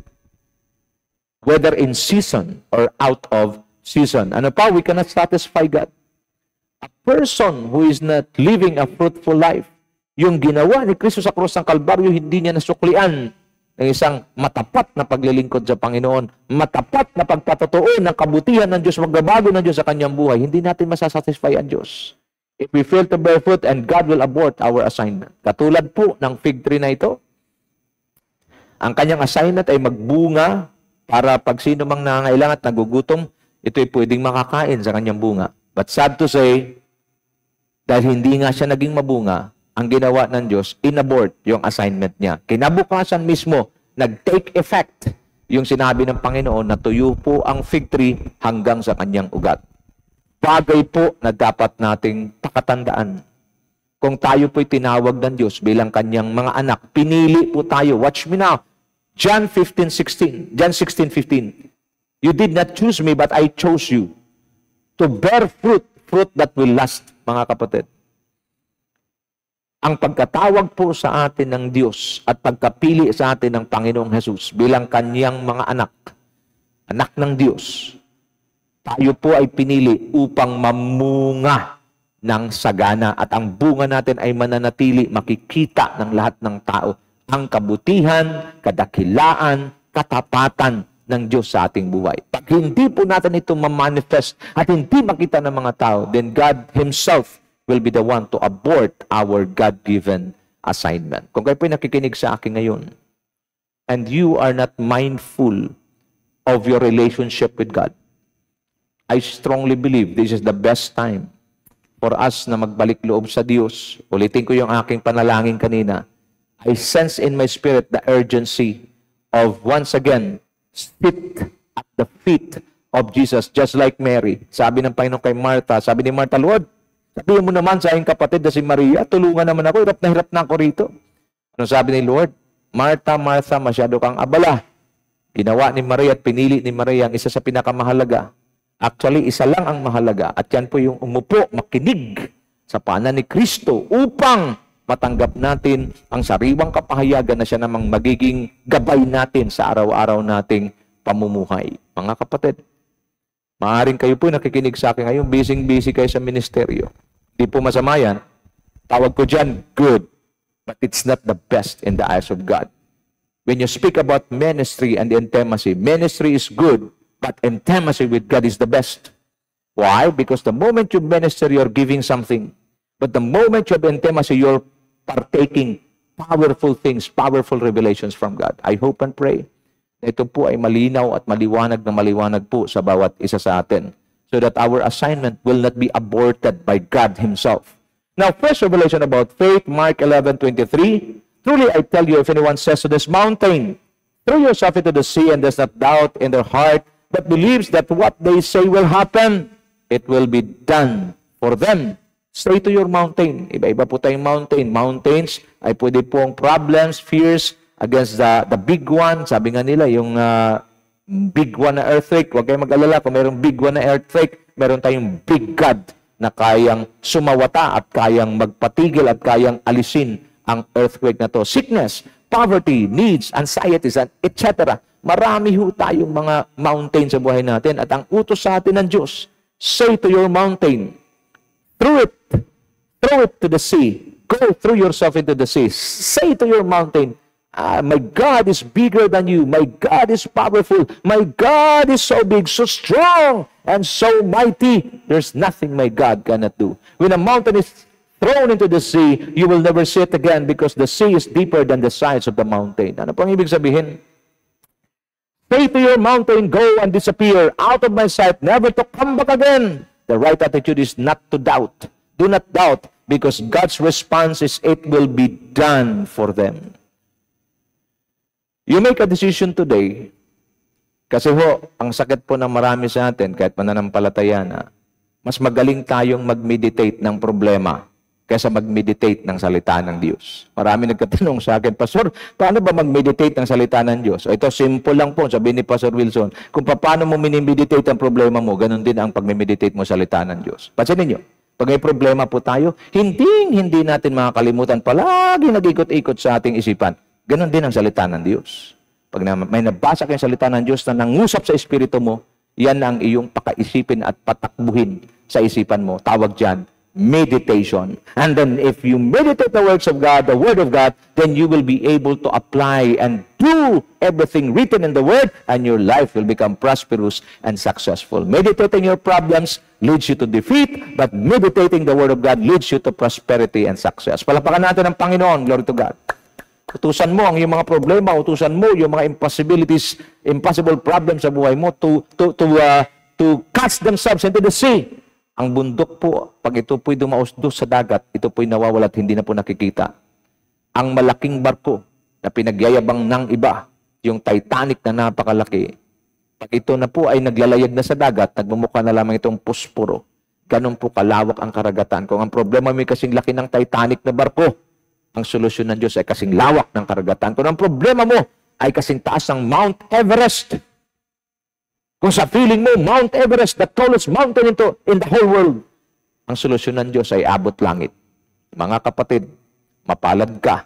whether in season or out of season. Ano pa? We cannot satisfy God. A person who is not living a fruitful life, yung ginawa ni Kristo sa krus ng Kalbaryo, hindi niya nasuklian ng isang matapat na paglilingkod sa Panginoon, matapat na pagpatotoo ng kabutihan ng Diyos, magbabago ng Diyos sa kanyang buhay, hindi natin masasatisfy ang Diyos. If we fail to bear fruit, and God will abort our assignment. Katulad po ng fig tree na ito, ang kanyang assignment ay magbunga para pag sino mang nangangailangan at nagugutom, ito ay pwedeng makakain sa kanyang bunga. But sad to say, dahil hindi nga siya naging mabunga, ang ginawa ng Diyos, inabort yung assignment niya. Kinabukasan mismo, nag-take effect yung sinabi ng Panginoon na tuyo po ang fig tree hanggang sa kanyang ugat. Bagay po na dapat nating pakatandaan. Kung tayo po'y tinawag ng Diyos bilang kanyang mga anak, pinili po tayo. Watch me now. John 16:15. You did not choose me, but I chose you to bear fruit that will last, mga kapatid. Ang pagkatawag po sa atin ng Diyos at pagkapili sa atin ng Panginoong Hesus bilang kanyang mga anak ng Diyos, tayo po ay pinili upang mamunga ng sagana at ang bunga natin ay mananatili, makikita ng lahat ng tao ang kabutihan, kadakilaan, katapatan ng Diyos sa ating buhay. Pag hindi po natin ito ma-manifest at hindi makita ng mga tao, then God Himself will be the one to abort our God-given assignment. Kung kayo po'y nakikinig sa akin ngayon, and you are not mindful of your relationship with God, I strongly believe this is the best time for us na magbalik loob sa Diyos. Ulitin ko yung aking panalangin kanina. I sense in my spirit the urgency of once again sit at the feet of Jesus, just like Mary. Sabi ng Panginoon kay Martha, sabi ni Martha, Lord, sabihin mo naman sa aking kapatid na si Maria, tulungan naman ako, hirap na ako rito. Ano sabi ni Lord? Martha, Martha, masyado kang abala. Ginawa ni Maria at pinili ni Maria ang isa sa pinakamahalaga. Actually, isa lang ang mahalaga at yan po yung umupo, makinig sa paanan ni Kristo upang matanggap natin ang sariwang kapahayagan na siya namang magiging gabay natin sa araw-araw nating pamumuhay. Mga kapatid, maaaring kayo po nakikinig sa akin ngayon, busy-busy kayo sa ministeryo. Hindi po masama yan. Tawag ko dyan, good. But it's not the best in the eyes of God. When you speak about ministry and intimacy, ministry is good, but intimacy with God is the best. Why? Because the moment you minister, you're giving something. But the moment you have intimacy, you're partaking powerful things, powerful revelations from God. I hope and pray na ito po ay malinaw at maliwanag na maliwanag po sa bawat isa sa atin, so that our assignment will not be aborted by God Himself. Now, first revelation about faith, Mark 11:23. Truly I tell you, if anyone says to this mountain, throw yourself into the sea, and does not doubt in their heart, but believes that what they say will happen, it will be done for them. Say to your mountain. Iba-iba po tayong mountain. Mountains ay pwede pong problems, fears against the big one. Sabi nga nila, yung big one na earthquake. Huwag kayong mag-alala. Kung mayroong big one na earthquake, meron tayong big God na kayang sumawata at kayang magpatigil at kayang alisin ang earthquake na to. Sickness, poverty, needs, anxieties, etc. Marami ho tayong mga mountain sa buhay natin. At ang utos sa atin ng Diyos, say to your mountain, throw it to the sea. Go through yourself into the sea. Say to your mountain, my God is bigger than you. My God is powerful. My God is so big, so strong, and so mighty. There's nothing my God cannot do. When a mountain is thrown into the sea, you will never see it again because the sea is deeper than the sides of the mountain. Ano pong ibig sabihin? Say to your mountain, go and disappear out of my sight, never to come back again. The right attitude is not to doubt. Do not doubt, because God's response is, it will be done for them. You make a decision today, kasi ho, ang sakit po ng marami sa atin, kahit mananampalataya na, mas magaling tayong mag-meditate ng problema kaysa mag-meditate ng salita ng Diyos. Marami nagkatanong sa akin, Pastor, paano ba mag-meditate ng salita ng Diyos? Ito, simple lang po, sabi ni Pastor Wilson, kung paano mo minimeditate ang problema mo, ganun din ang pag-meditate mo sa salita ng Diyos. Pansinin nyo, pag may problema po tayo, hindi natin makakalimutan, palagi nag-ikot-ikot sa ating isipan. Ganon din ang salita ng Diyos. Pag may nabasa kayong salita ng Diyos na nangusap sa espiritu mo, yan ang iyong pakaisipin at patakbuhin sa isipan mo. Tawag dyan, meditation. And then if you meditate the words of God, the Word of God, then you will be able to apply and do everything written in the Word, and your life will become prosperous and successful. Meditating your problems leads you to defeat, but meditating the Word of God leads you to prosperity and success. Palapakan natin ang Panginoon. Glory to God. Utusan mo ang iyong mga problema, utusan mo yung mga impossibilities, impossible problems sa buhay mo to cast themselves into the sea. Ang bundok po, pag ito po'y dumausdos sa dagat, ito po'y nawawala at hindi na po nakikita. Ang malaking barko na pinagyayabang ng iba, yung Titanic na napakalaki, pag ito na po ay naglalayag na sa dagat, nagmumukha na lamang itong puspuro. Ganun po kalawak ang karagatan. Kung ang problema may kasing laki ng Titanic na barko, ang solusyon ng Diyos ay kasing lawak ng karagatan. Kung ang problema mo ay kasing taas ng Mount Everest, kung sa feeling mo, Mount Everest, the tallest mountain in the whole world, ang solusyon ng Diyos ay abot langit. Mga kapatid, mapalad ka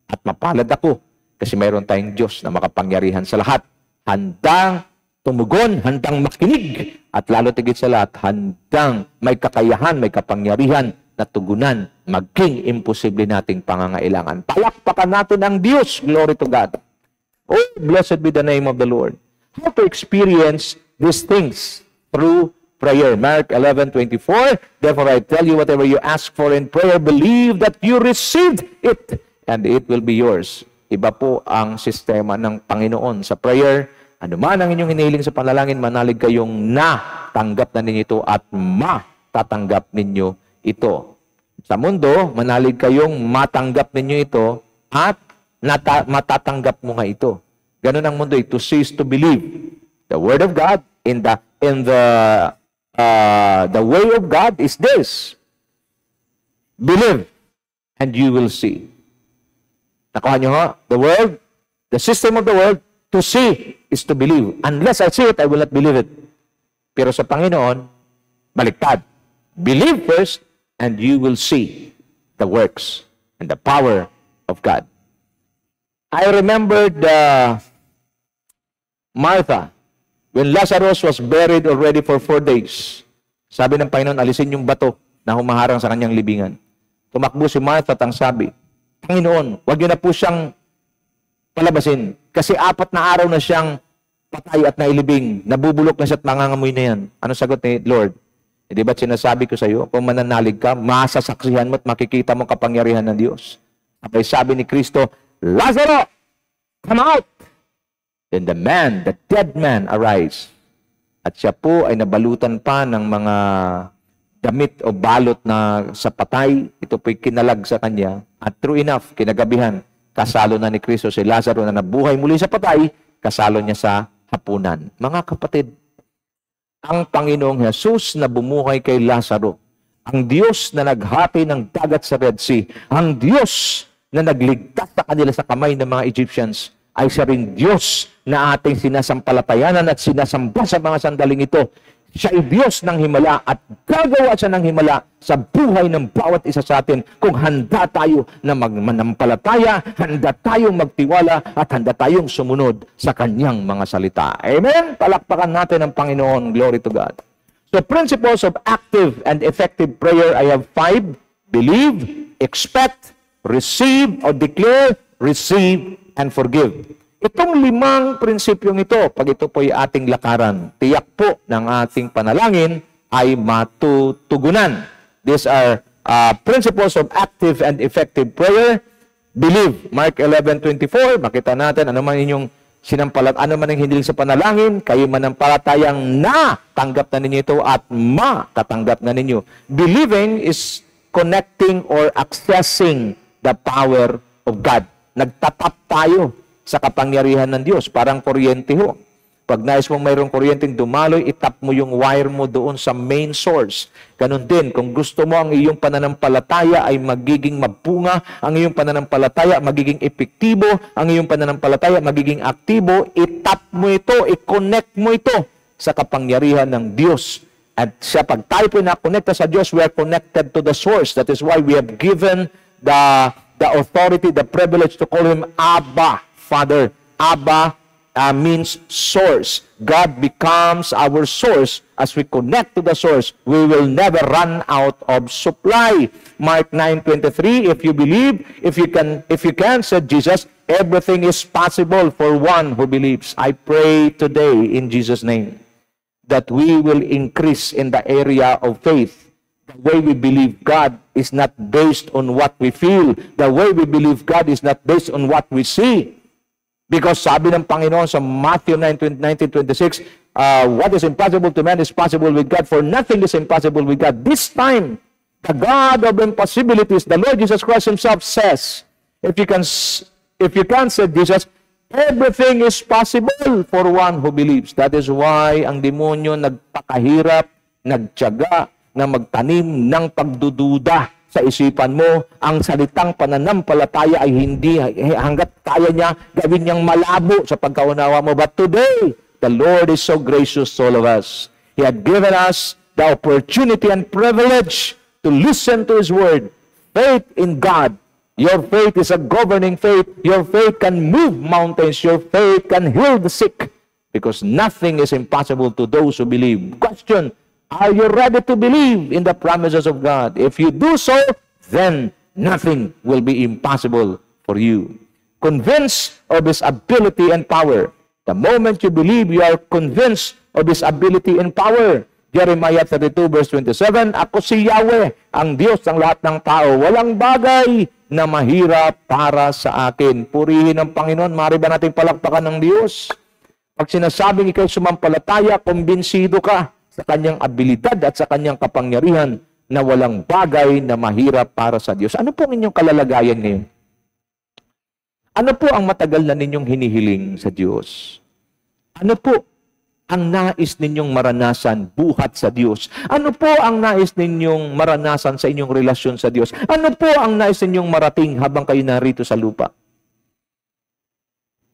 at mapalad ako kasi mayroon tayong Diyos na makapangyarihan sa lahat. Handang tumugon, handang makinig, at lalo tigit sa lahat, handang may kakayahan, may kapangyarihan na tugunan, maging imposible nating pangangailangan. Palakpakan natin ang Diyos. Glory to God. Oh, blessed be the name of the Lord. How to experience these things? Through prayer. Mark 11:24, therefore I tell you, whatever you ask for in prayer, believe that you received it, and it will be yours. Iba po ang sistema ng Panginoon sa prayer. Ano man ang inyong hinihiling sa panalangin, manalig kayong natanggap na ninyo ito at matatanggap ninyo ito. Sa mundo, manalig kayong matanggap ninyo ito at matatanggap mo nga ito. Ganun ang mundo, to see is to believe. The Word of God the way of God is this: believe and you will see. Nakuha nyo ha? The world, the system of the world, to see is to believe. Unless I see it, I will not believe it. Pero sa Panginoon, baliktad. Believe first and you will see the works and the power of God. I remembered Martha, when Lazarus was buried already for 4 days. Sabi ng Panginoon, alisin yung bato na humaharang sa kanyang libingan. Tumakbo si Martha at ang sabi, Panginoon, huwag niyo na po siyang palabasin. Kasi 4 na araw na siyang patay at nailibing. Nabubulok na siya at mangangamoy na yan. Ano sagot ni Lord? Di ba't sinasabi ko sa iyo, kung mananalig ka, masasaksihan mo at makikita mo kapangyarihan ng Diyos. At sabi ni Kristo, Lazarus, come out! Then the dead man arise. At siya po ay nabalutan pa ng mga damit o balot na sa patay. Ito po'y kinalag sa kanya. At true enough, kinagabihan, kasalo na ni Kristo si Lazarus na nabuhay muli sa patay, kasalo niya sa hapunan. Mga kapatid, ang Panginoong Jesus na bumuhay kay Lazarus, ang Diyos na naghati ng dagat sa Red Sea, ang Diyos na nagligtas sa kanila sa kamay ng mga Egyptians, ay siya rin Diyos na ating sinasampalatayanan at sinasamba sa mga sandaling ito. Siya ay Diyos ng himala at gagawa siya ng himala sa buhay ng bawat isa sa atin kung handa tayo na manampalataya, handa tayong magtiwala at handa tayong sumunod sa kanyang mga salita. Amen? Palakpakan natin ang Panginoon. Glory to God. So principles of active and effective prayer, I have 5. Believe, expect, receive or declare, receive, and forgive. Itong 5 prinsipyong ito, pag ito po ay ating lakaran, tiyak po ng ating panalangin ay matutugunan. These are principles of active and effective prayer. Believe, Mark 11:24, makita natin ano man inyong ano man ang hindiling sa panalangin, kayo manampalatayang natanggap na ninyo ito at matatanggap na ninyo. Believing is connecting or accessing the power of God. Nagtatap tayo sa kapangyarihan ng Diyos. Parang kuryente ho. Pag nais mong mayroong kuryenteng dumaloy, itap mo yung wire mo doon sa main source. Ganon din, kung gusto mo ang iyong pananampalataya ay magiging mabunga, ang iyong pananampalataya magiging epektibo, ang iyong pananampalataya magiging aktibo, itap mo ito, i-connect mo ito sa kapangyarihan ng Diyos. At siya, pag tayo po na-connecta sa Diyos, we are connected to the source. That is why we have given the authority, the privilege to call Him Abba, Father. Abba means source. God becomes our source. As we connect to the source, we will never run out of supply. Mark 9:23, if you believe, if you can, said Jesus, everything is possible for one who believes. I pray today in Jesus' name that we will increase in the area of faith. The way we believe God is not based on what we feel. The way we believe God is not based on what we see. Because sabi ng Panginoon sa Matthew 19:26, what is impossible to man is possible with God, for nothing is impossible with God. This time, the God of impossibilities, the Lord Jesus Christ Himself says, if you can, said Jesus, everything is possible for one who believes. That is why ang demonyo nagpakahirap, nagtiyaga, na magtanim ng pagdududa sa isipan mo. Ang salitang pananampalataya ay hindi hanggat kaya niya gawin niyang malabo sa pagkaunawa mo. But today, the Lord is so gracious to all of us. He had given us the opportunity and privilege to listen to His Word. Faith in God. Your faith is a governing faith. Your faith can move mountains. Your faith can heal the sick. Because nothing is impossible to those who believe. Question: are you ready to believe in the promises of God? If you do so, then nothing will be impossible for you. Convinced of His ability and power. The moment you believe, you are convinced of His ability and power. Jeremiah 32 verse 27, ako si Yahweh, ang Diyos ng lahat ng tao. Walang bagay na mahirap para sa akin. Purihin ang Panginoon. Maaari ba nating palakpakan ng Diyos? Pag sinasabing ikay sumampalataya, kumbinsido ka sa kanyang abilidad at sa kanyang kapangyarihan na walang bagay na mahirap para sa Diyos. Ano po ang inyong kalalagayan ngayon? Ano po ang matagal na ninyong hinihiling sa Diyos? Ano po ang nais ninyong maranasan buhat sa Diyos? Ano po ang nais ninyong maranasan sa inyong relasyon sa Diyos? Ano po ang nais ninyong marating habang kayo narito sa lupa?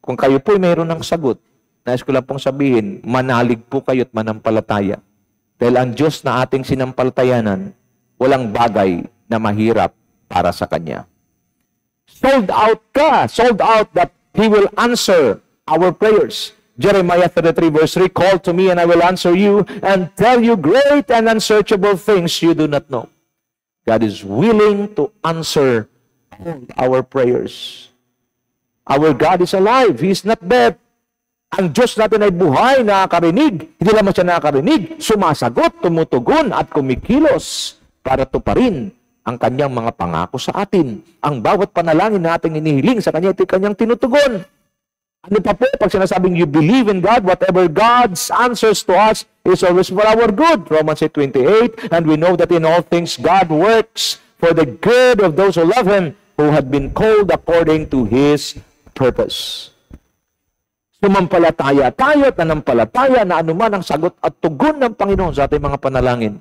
Kung kayo po mayroon ng sagot, nais ko lang pong sabihin, manalig po kayo at manampalataya. Dahil ang Diyos na ating sinampalatayanan, walang bagay na mahirap para sa Kanya. Sold out ka. Sold out that He will answer our prayers. Jeremiah 33 verse 3, call to me and I will answer you and tell you great and unsearchable things you do not know. God is willing to answer all our prayers. Our God is alive. He is not dead. Ang Diyos natin ay buhay, nakakarinig. Hindi lamang siya nakakarinig, sumasagot, tumutugon at kumikilos para tuparin ang kanyang mga pangako sa atin. Ang bawat panalangin na ating inihiling sa kanya, ito kanyang tinutugon. Ano pa po? Pag sinasabing you believe in God, whatever God's answers to us is always for our good. Romans 8:28, and we know that in all things God works for the good of those who love Him, who have been called according to His purpose. Sumampalataya tayo at nanampalataya na anuman ang sagot at tugon ng Panginoon sa ating mga panalangin.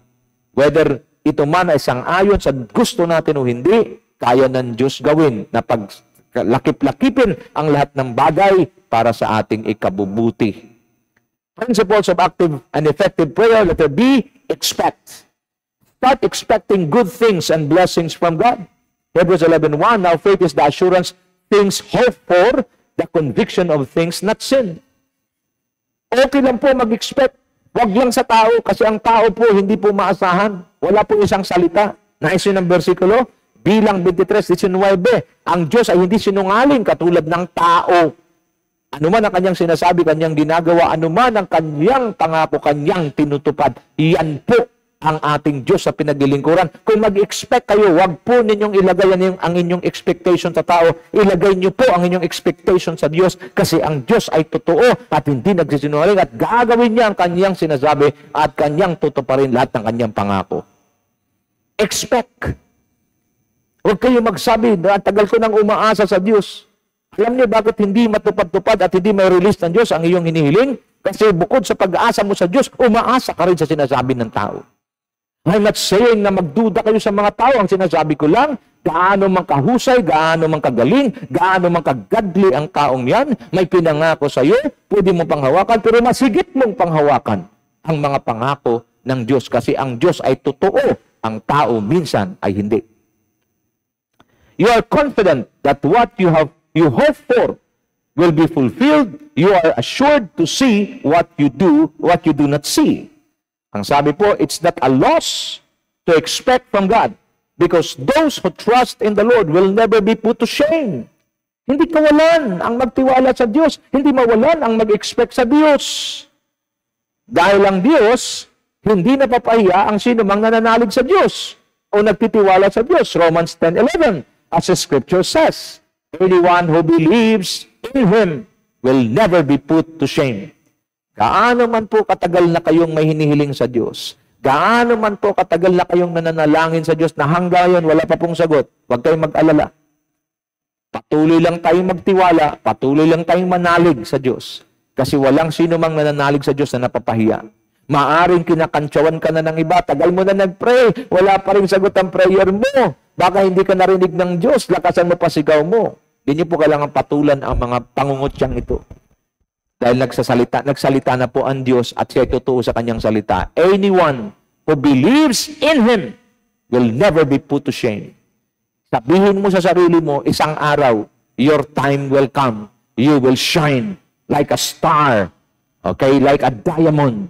Whether ito man ay sang-ayon sa gusto natin o hindi, kaya ng Diyos gawin na pag lakip-lakipin ang lahat ng bagay para sa ating ikabubuti. Principles of active and effective prayer, letter B, expect. Start expecting good things and blessings from God. Hebrews 11:1, now faith is the assurance things hoped for, the conviction of things not seen. Okay lang po mag-expect. Huwag lang sa tao, kasi ang tao po hindi po maasahan. Wala po isang salita. Nais yun ang versikulo, Bilang 23:19, ang Diyos ay hindi sinungaling katulad ng tao. Ano man ang kanyang sinasabi, kanyang ginagawa, ano man ang kanyang pangako, kanyang tinutupad, iyan po ang ating Diyos sa pinaglilingkuran. Kung mag-expect kayo, wag po ninyong ilagay ang inyong expectation sa tao. Ilagay niyo po ang inyong expectation sa Diyos kasi ang Diyos ay totoo at hindi nagsisinungaling at gagawin niya ang kanyang sinasabi at kanyang tutuparin lahat ng kanyang pangako. Expect. Huwag kayo magsabi na tagal ko nang umaasa sa Diyos. Alam niyo bakit hindi matupad-tupad at hindi may release ng Diyos ang iyong hinihiling? Kasi bukod sa pag-aasa mo sa Diyos, umaasa ka rin sa sinasabi ng tao. I'm not saying na magduda kayo sa mga tao. Ang sinasabi ko lang, gaano man kahusay, gaano man kagaling, gaano man kagadli ang taong yan, may pinangako sa iyo, pwede mong panghawakan, pero masigit mong panghawakan ang mga pangako ng Diyos. Kasi ang Diyos ay totoo, ang tao minsan ay hindi. You are confident that what you hope for will be fulfilled. You are assured to see what you do not see. Ang sabi po, it's not a loss to expect from God because those who trust in the Lord will never be put to shame. Hindi kawalan ang magtiwala sa Diyos. Hindi mawalan ang mag-expect sa Diyos. Dahil ang Diyos, hindi napapahiya ang sino mang nananalig sa Diyos o nagtitiwala sa Diyos. Romans 10:11. As the scripture says, anyone who believes in Him will never be put to shame. Gaano man po katagal na kayong may hinihiling sa Diyos, gaano man po katagal na kayong nananalangin sa Diyos na hanggang ngayon wala pa pong sagot, huwag kayong mag-alala. Patuloy lang tayong magtiwala, patuloy lang tayong manalig sa Diyos. Kasi walang sino mang nananalig sa Diyos na napapahiya. Maaring kinakantsawan ka na ng iba, tagal mo na nag-pray, wala pa rin sagot ang prayer mo. Baka hindi ka narinig ng Diyos, lakasan mo pa sigaw mo. Hindi niyo po kailangan patulan ang mga pangungutyang ito. Dahil nagsalita na po ang Diyos at siya ay totoo sa kanyang salita. Anyone who believes in Him will never be put to shame. Sabihin mo sa sarili mo, isang araw, your time will come. You will shine like a star. Okay? Like a diamond.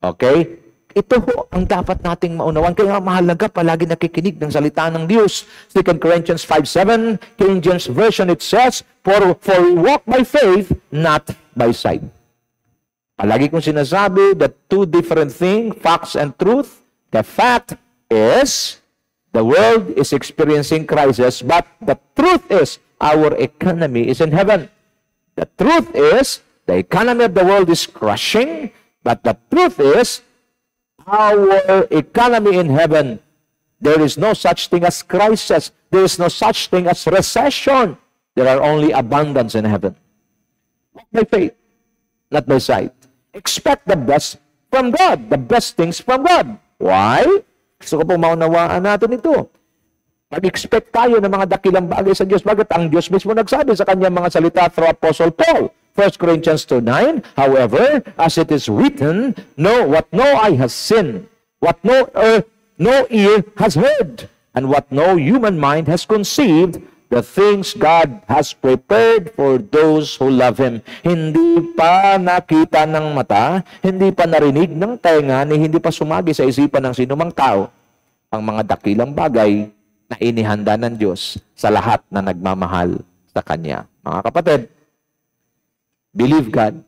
Okay? Ito ho ang dapat nating maunawan. Kaya mahalaga palagi nakikinig ng salita ng Diyos. 2 Corinthians 5:7, King James Version, it says, For we walk by faith, not by sight. Palagi kong sinasabi that two different things, facts and truth. The fact is, the world is experiencing crisis, but the truth is, our economy is in heaven. The truth is, the economy of the world is crashing, but the truth is, our economy in heaven, there is no such thing as crisis. There is no such thing as recession. There are only abundance in heaven. Not by faith, not by sight. Expect the best from God, the best things from God. Why? Gusto ko po maunawaan natin ito. Mag-expect tayo ng mga dakilang bagay sa Diyos. Bakit ang Diyos mismo nagsabi sa kanyang mga salita through Apostle Paul? 1 Corinthians 2:9, however, as it is written, what no eye has seen, what no ear has heard, and what no human mind has conceived, the things God has prepared for those who love Him. Hindi pa nakita ng mata, hindi pa narinig ng tenga, ni hindi pa sumagi sa isipan ng sinumang tao ang mga dakilang bagay na inihanda ng Diyos sa lahat na nagmamahal sa Kanya. Mga kapatid, believe God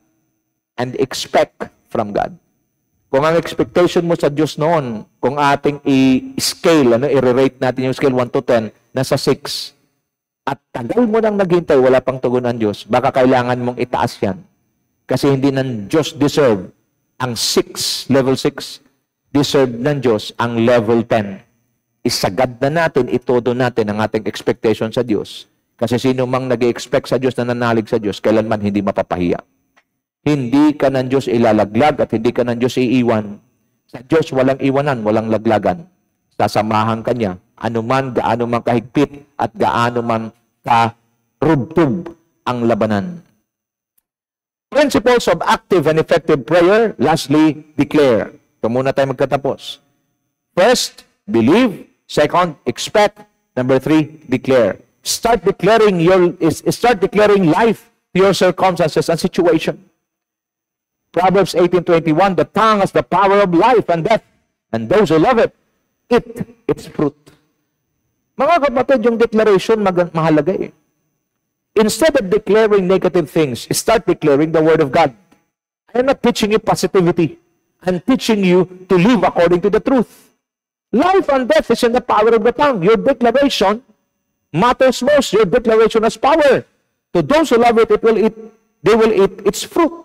and expect from God. Kung ang expectation mo sa Diyos noon, kung ating i-scale, i-rate natin yung scale 1 to 10, nasa 6, at tagal mo nang naghintay, wala pang tugon ng Diyos, baka kailangan mong itaas yan. Kasi hindi ng Diyos deserve ang 6, level 6. Deserve ng Diyos ang level 10. Isagad na natin, itodo natin ang ating expectation sa Diyos. Kasi sino mang nag-expect sa Diyos na nanalig sa Diyos, kailanman hindi mapapahiya. Hindi ka ng Diyos ilalaglag at hindi ka ng Diyos iiwan. Sa Diyos walang iwanan, walang laglagan. Sasamahan ka niya, anuman, gaano man kahigpit at gaano man karubtub ang labanan. Principles of active and effective prayer. Lastly, declare. Ito muna tayo magkatapos. First, believe. Second, expect. Number 3, declare. Start declaring life to your circumstances and situation. Proverbs 18:21, the tongue has the power of life and death, and those who love it, eat its fruit. Mga kapatid, yung declaration mahalaga eh. Instead of declaring negative things, start declaring the Word of God. I'm not teaching you positivity. I'm teaching you to live according to the truth. Life and death is in the power of the tongue. Your declaration matters most. Your declaration has power. To those who love it, they will eat its fruit.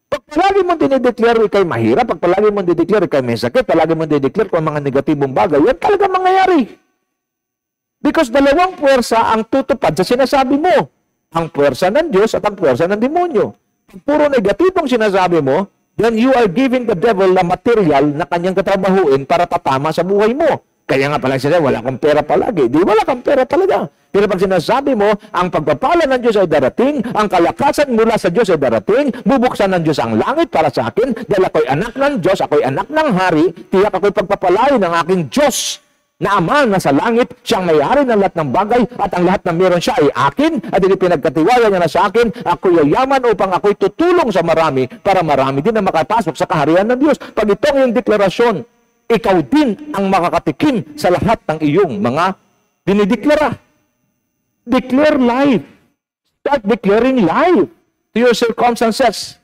Pag palagi mo dinideclare ikay mahirap, pag palagi mo dinideclare ikay may sakit, palagi mo dinideclare kung mga negatibong bagay, yan talaga mangyayari. Because dalawang puwersa ang tutupad sa sinasabi mo. Ang puwersa ng Diyos at ang puwersa ng demonyo. Pag puro negatibong sinasabi mo, then you are giving the devil na material na kanyang katrabahuin para tatama sa buhay mo. Kaya nga pala sila, wala kang pera palagi. Di wala kang pera talaga. Pero pag sinasabi mo, ang pagpapala ng Diyos ay darating, ang kalakasan mula sa Diyos ay darating, bubuksan ng Diyos ang langit para sa akin, dahil ako'y anak ng Diyos, ako'y anak ng hari, tiyak ako'y pagpapalain ng aking Diyos na Ama na sa langit, siyang may-ari ng lahat ng bagay, at ang lahat ng meron siya ay akin, at pinagkatiwala niya na sa akin, ako'y yayaman upang ako'y tutulong sa marami, para marami din na makapasok sa kaharian ng Diyos. Pag itong iyong deklarasyon, ikaw din ang makakatikim sa lahat ng iyong mga dinideklara. Declare life. Start declaring life to your circumstances.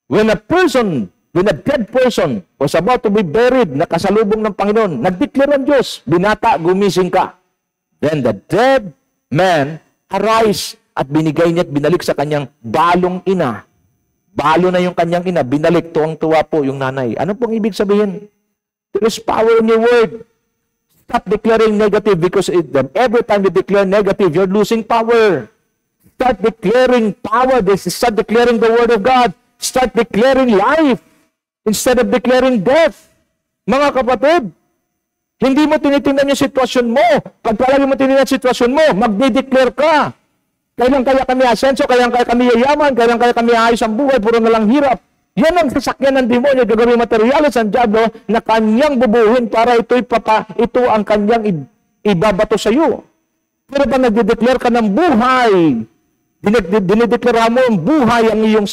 When a dead person was about to be buried, nakasalubong ng Panginoon, nagdeklara ang Diyos, binata, gumising ka. Then the dead man arise at binigay niya at binalik sa kanyang balong ina. Balo na yung kanyang ina, binalik, tuwang-tuwa po yung nanay. Ano pong ibig sabihin? There is power in your word. Stop declaring negative because every time you declare negative, you're losing power. Start declaring power. Start declaring the Word of God. Start declaring life instead of declaring death. Mga kapatid, hindi mo tinitingnan yung sitwasyon mo. Pag palagi mo tinitingnan yung sitwasyon mo, magde-declare ka. Kailan kaya kami asenso, kailan kaya kami yayaman, kailan kaya kami ayos ang buhay, puro na lang hirap. Yan ang sasakyan ng demonyo, gagawin materialis ang diablo na kanyang bubuhin para ito ang kanyang ibabato sa iyo. Pero pag nagde-declare ka ng buhay, dinideklara mo ang buhay ang iyong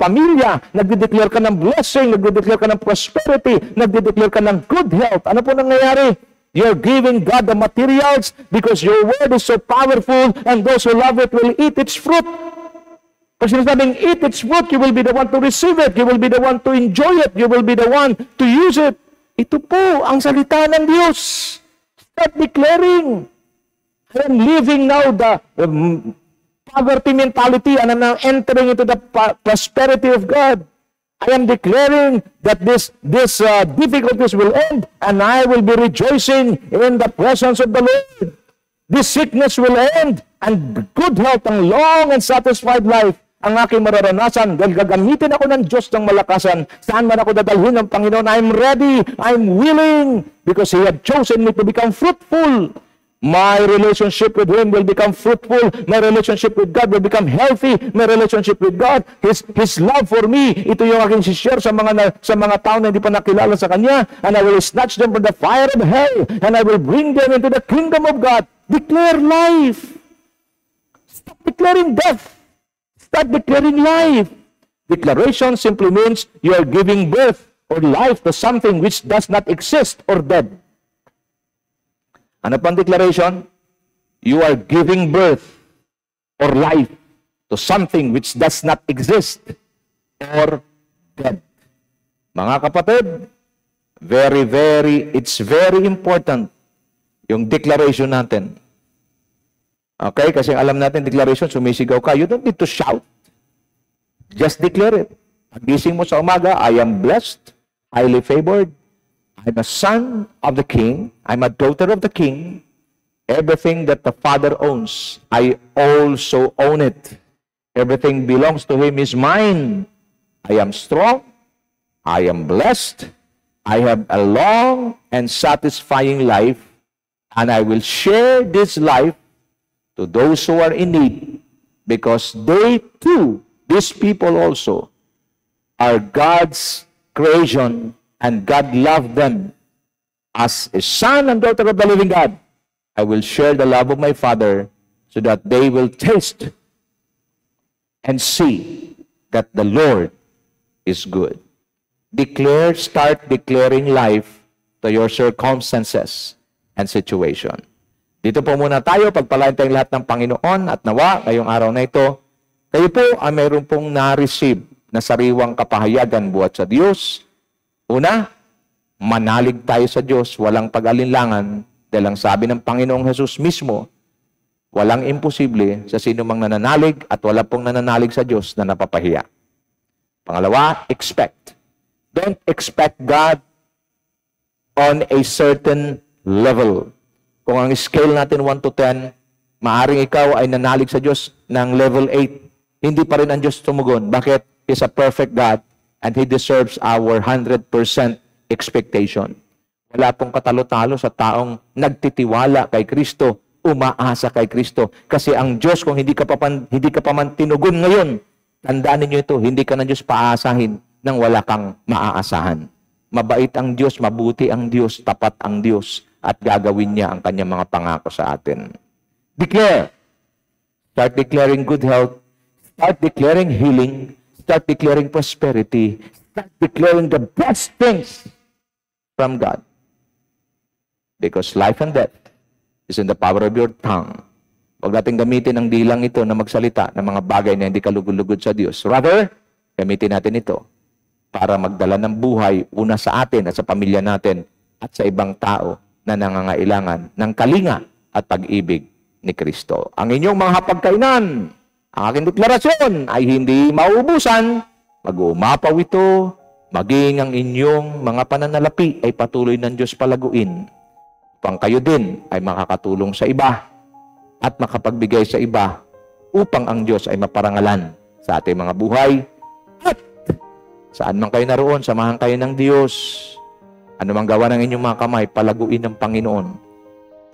pamilya, nagde-declare ka ng blessing, nagde-declare ka ng prosperity, nagde-declare ka ng good health. Ano po nangyayari? You're giving God the materials because your word is so powerful and those who love it will eat its fruit. Pag sinasabing eat its fruit, you will be the one to receive it. You will be the one to enjoy it. You will be the one to use it. Ito po ang salita ng Diyos. Start declaring. I am living now the poverty mentality and I'm now entering into the prosperity of God. I am declaring that these difficulties will end and I will be rejoicing in the presence of the Lord. This sickness will end and good health and long and satisfied life ang aking mararanasan dahil gagamitin ako ng Diyos ng malakasan. Saan man ako dadalhin ng Panginoon, I'm ready, I'm willing, because He had chosen me to become fruitful. My relationship with Him will become fruitful. My relationship with God will become healthy. My relationship with God, His love for me, ito yung aking share sa mga tao na hindi pa nakilala sa Kanya. And I will snatch them from the fire of hell. And I will bring them into the kingdom of God. Declare life. Stop declaring death. Start declaring life. Declaration simply means you are giving birth or life to something which does not exist or dead. Ano pang declaration? You are giving birth or life to something which does not exist or dead. Mga kapatid, it's very important yung declaration natin. Okay? Kasi alam natin, declaration, sumisigaw ka. You don't need to shout. Just declare it. Pagising mo sa umaga, I am blessed, highly favored. I'm a son of the King. I'm a daughter of the King. Everything that the Father owns, I also own it. Everything belongs to Him is mine. I am strong. I am blessed. I have a long and satisfying life. And I will share this life to those who are in need, because they too, these people also, are God's creation, and God loved them. As a son and daughter of the living God, I will share the love of my Father so that they will taste and see that the Lord is good. Start declaring life to your circumstances and situation. Dito po muna tayo, pagpalain tayong lahat ng Panginoon at nawa, ngayong araw na ito, kayo po ay mayroon pong na-receive na sariwang kapahayagan buhat sa Diyos. Una, manalig tayo sa Diyos, walang pag-alinlangan, dahil ang sabi ng Panginoong Jesus mismo, walang imposible sa sino mang nananalig at wala pong nananalig sa Diyos na napapahiya. Pangalawa, expect. Don't expect God on a certain level. Kung ang scale natin 1 to 10, maaring ikaw ay nanalig sa Diyos ng level 8. Hindi pa rin ang Diyos tumugon. Bakit? He's a perfect God and He deserves our 100% expectation. Wala pong katalo-talo sa taong nagtitiwala kay Kristo, umaasa kay Kristo. Kasi ang Diyos, kung hindi ka pa man tinugon ngayon, tandaan ninyo ito, hindi ka ng Diyos paasahin nang wala kang maaasahan. Mabait ang Diyos, mabuti ang Diyos, tapat ang Diyos, at gagawin niya ang kanyang mga pangako sa atin. Declare. Start declaring good health. Start declaring healing. Start declaring prosperity. Start declaring the best things from God. Because life and death is in the power of your tongue. Huwag natin gamitin ang dilang ito na magsalita ng mga bagay na hindi kalugod-lugod sa Diyos. Rather, gamitin natin ito para magdala ng buhay una sa atin at sa pamilya natin at sa ibang tao na nangangailangan ng kalinga at pag-ibig ni Kristo. Ang inyong mga hapagkainan, ang aking deklarasyon ay hindi mauubusan, mag-uumapaw ito, maging ang inyong mga pananalapi ay patuloy ng Diyos palaguin, upang kayo din ay makakatulong sa iba at makapagbigay sa iba upang ang Diyos ay maparangalan sa ating mga buhay. At saan man kayo naroon, samahan kayo ng Diyos. Ano mang gawa ng inyong mga kamay, palaguin ng Panginoon.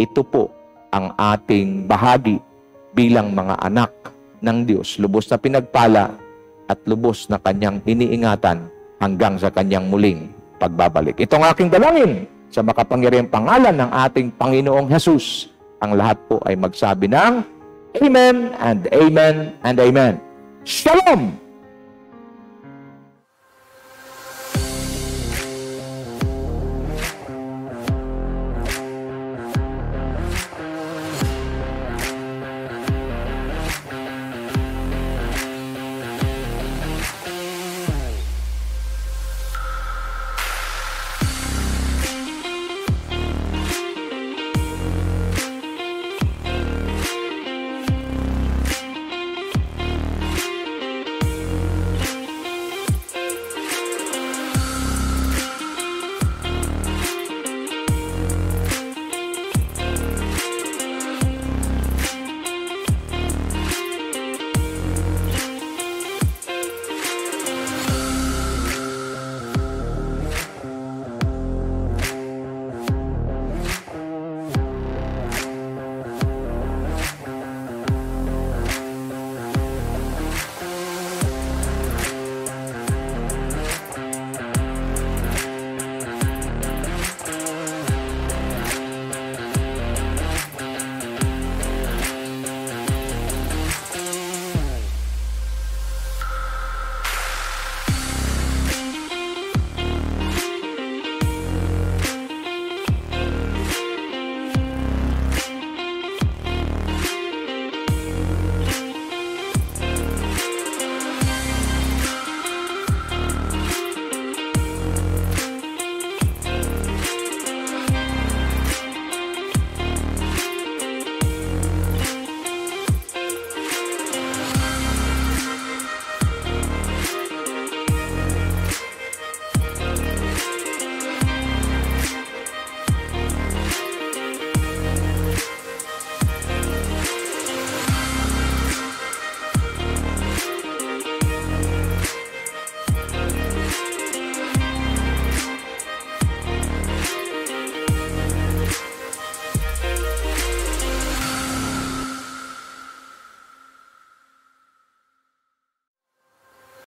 Ito po ang ating bahagi bilang mga anak ng Diyos. Lubos na pinagpala at lubos na kanyang iniingatan hanggang sa kanyang muling pagbabalik. Itong aking dalangin sa makapangyarihang pangalan ng ating Panginoong Jesus. Ang lahat po ay magsabi ng Amen and Amen and Amen. Shalom!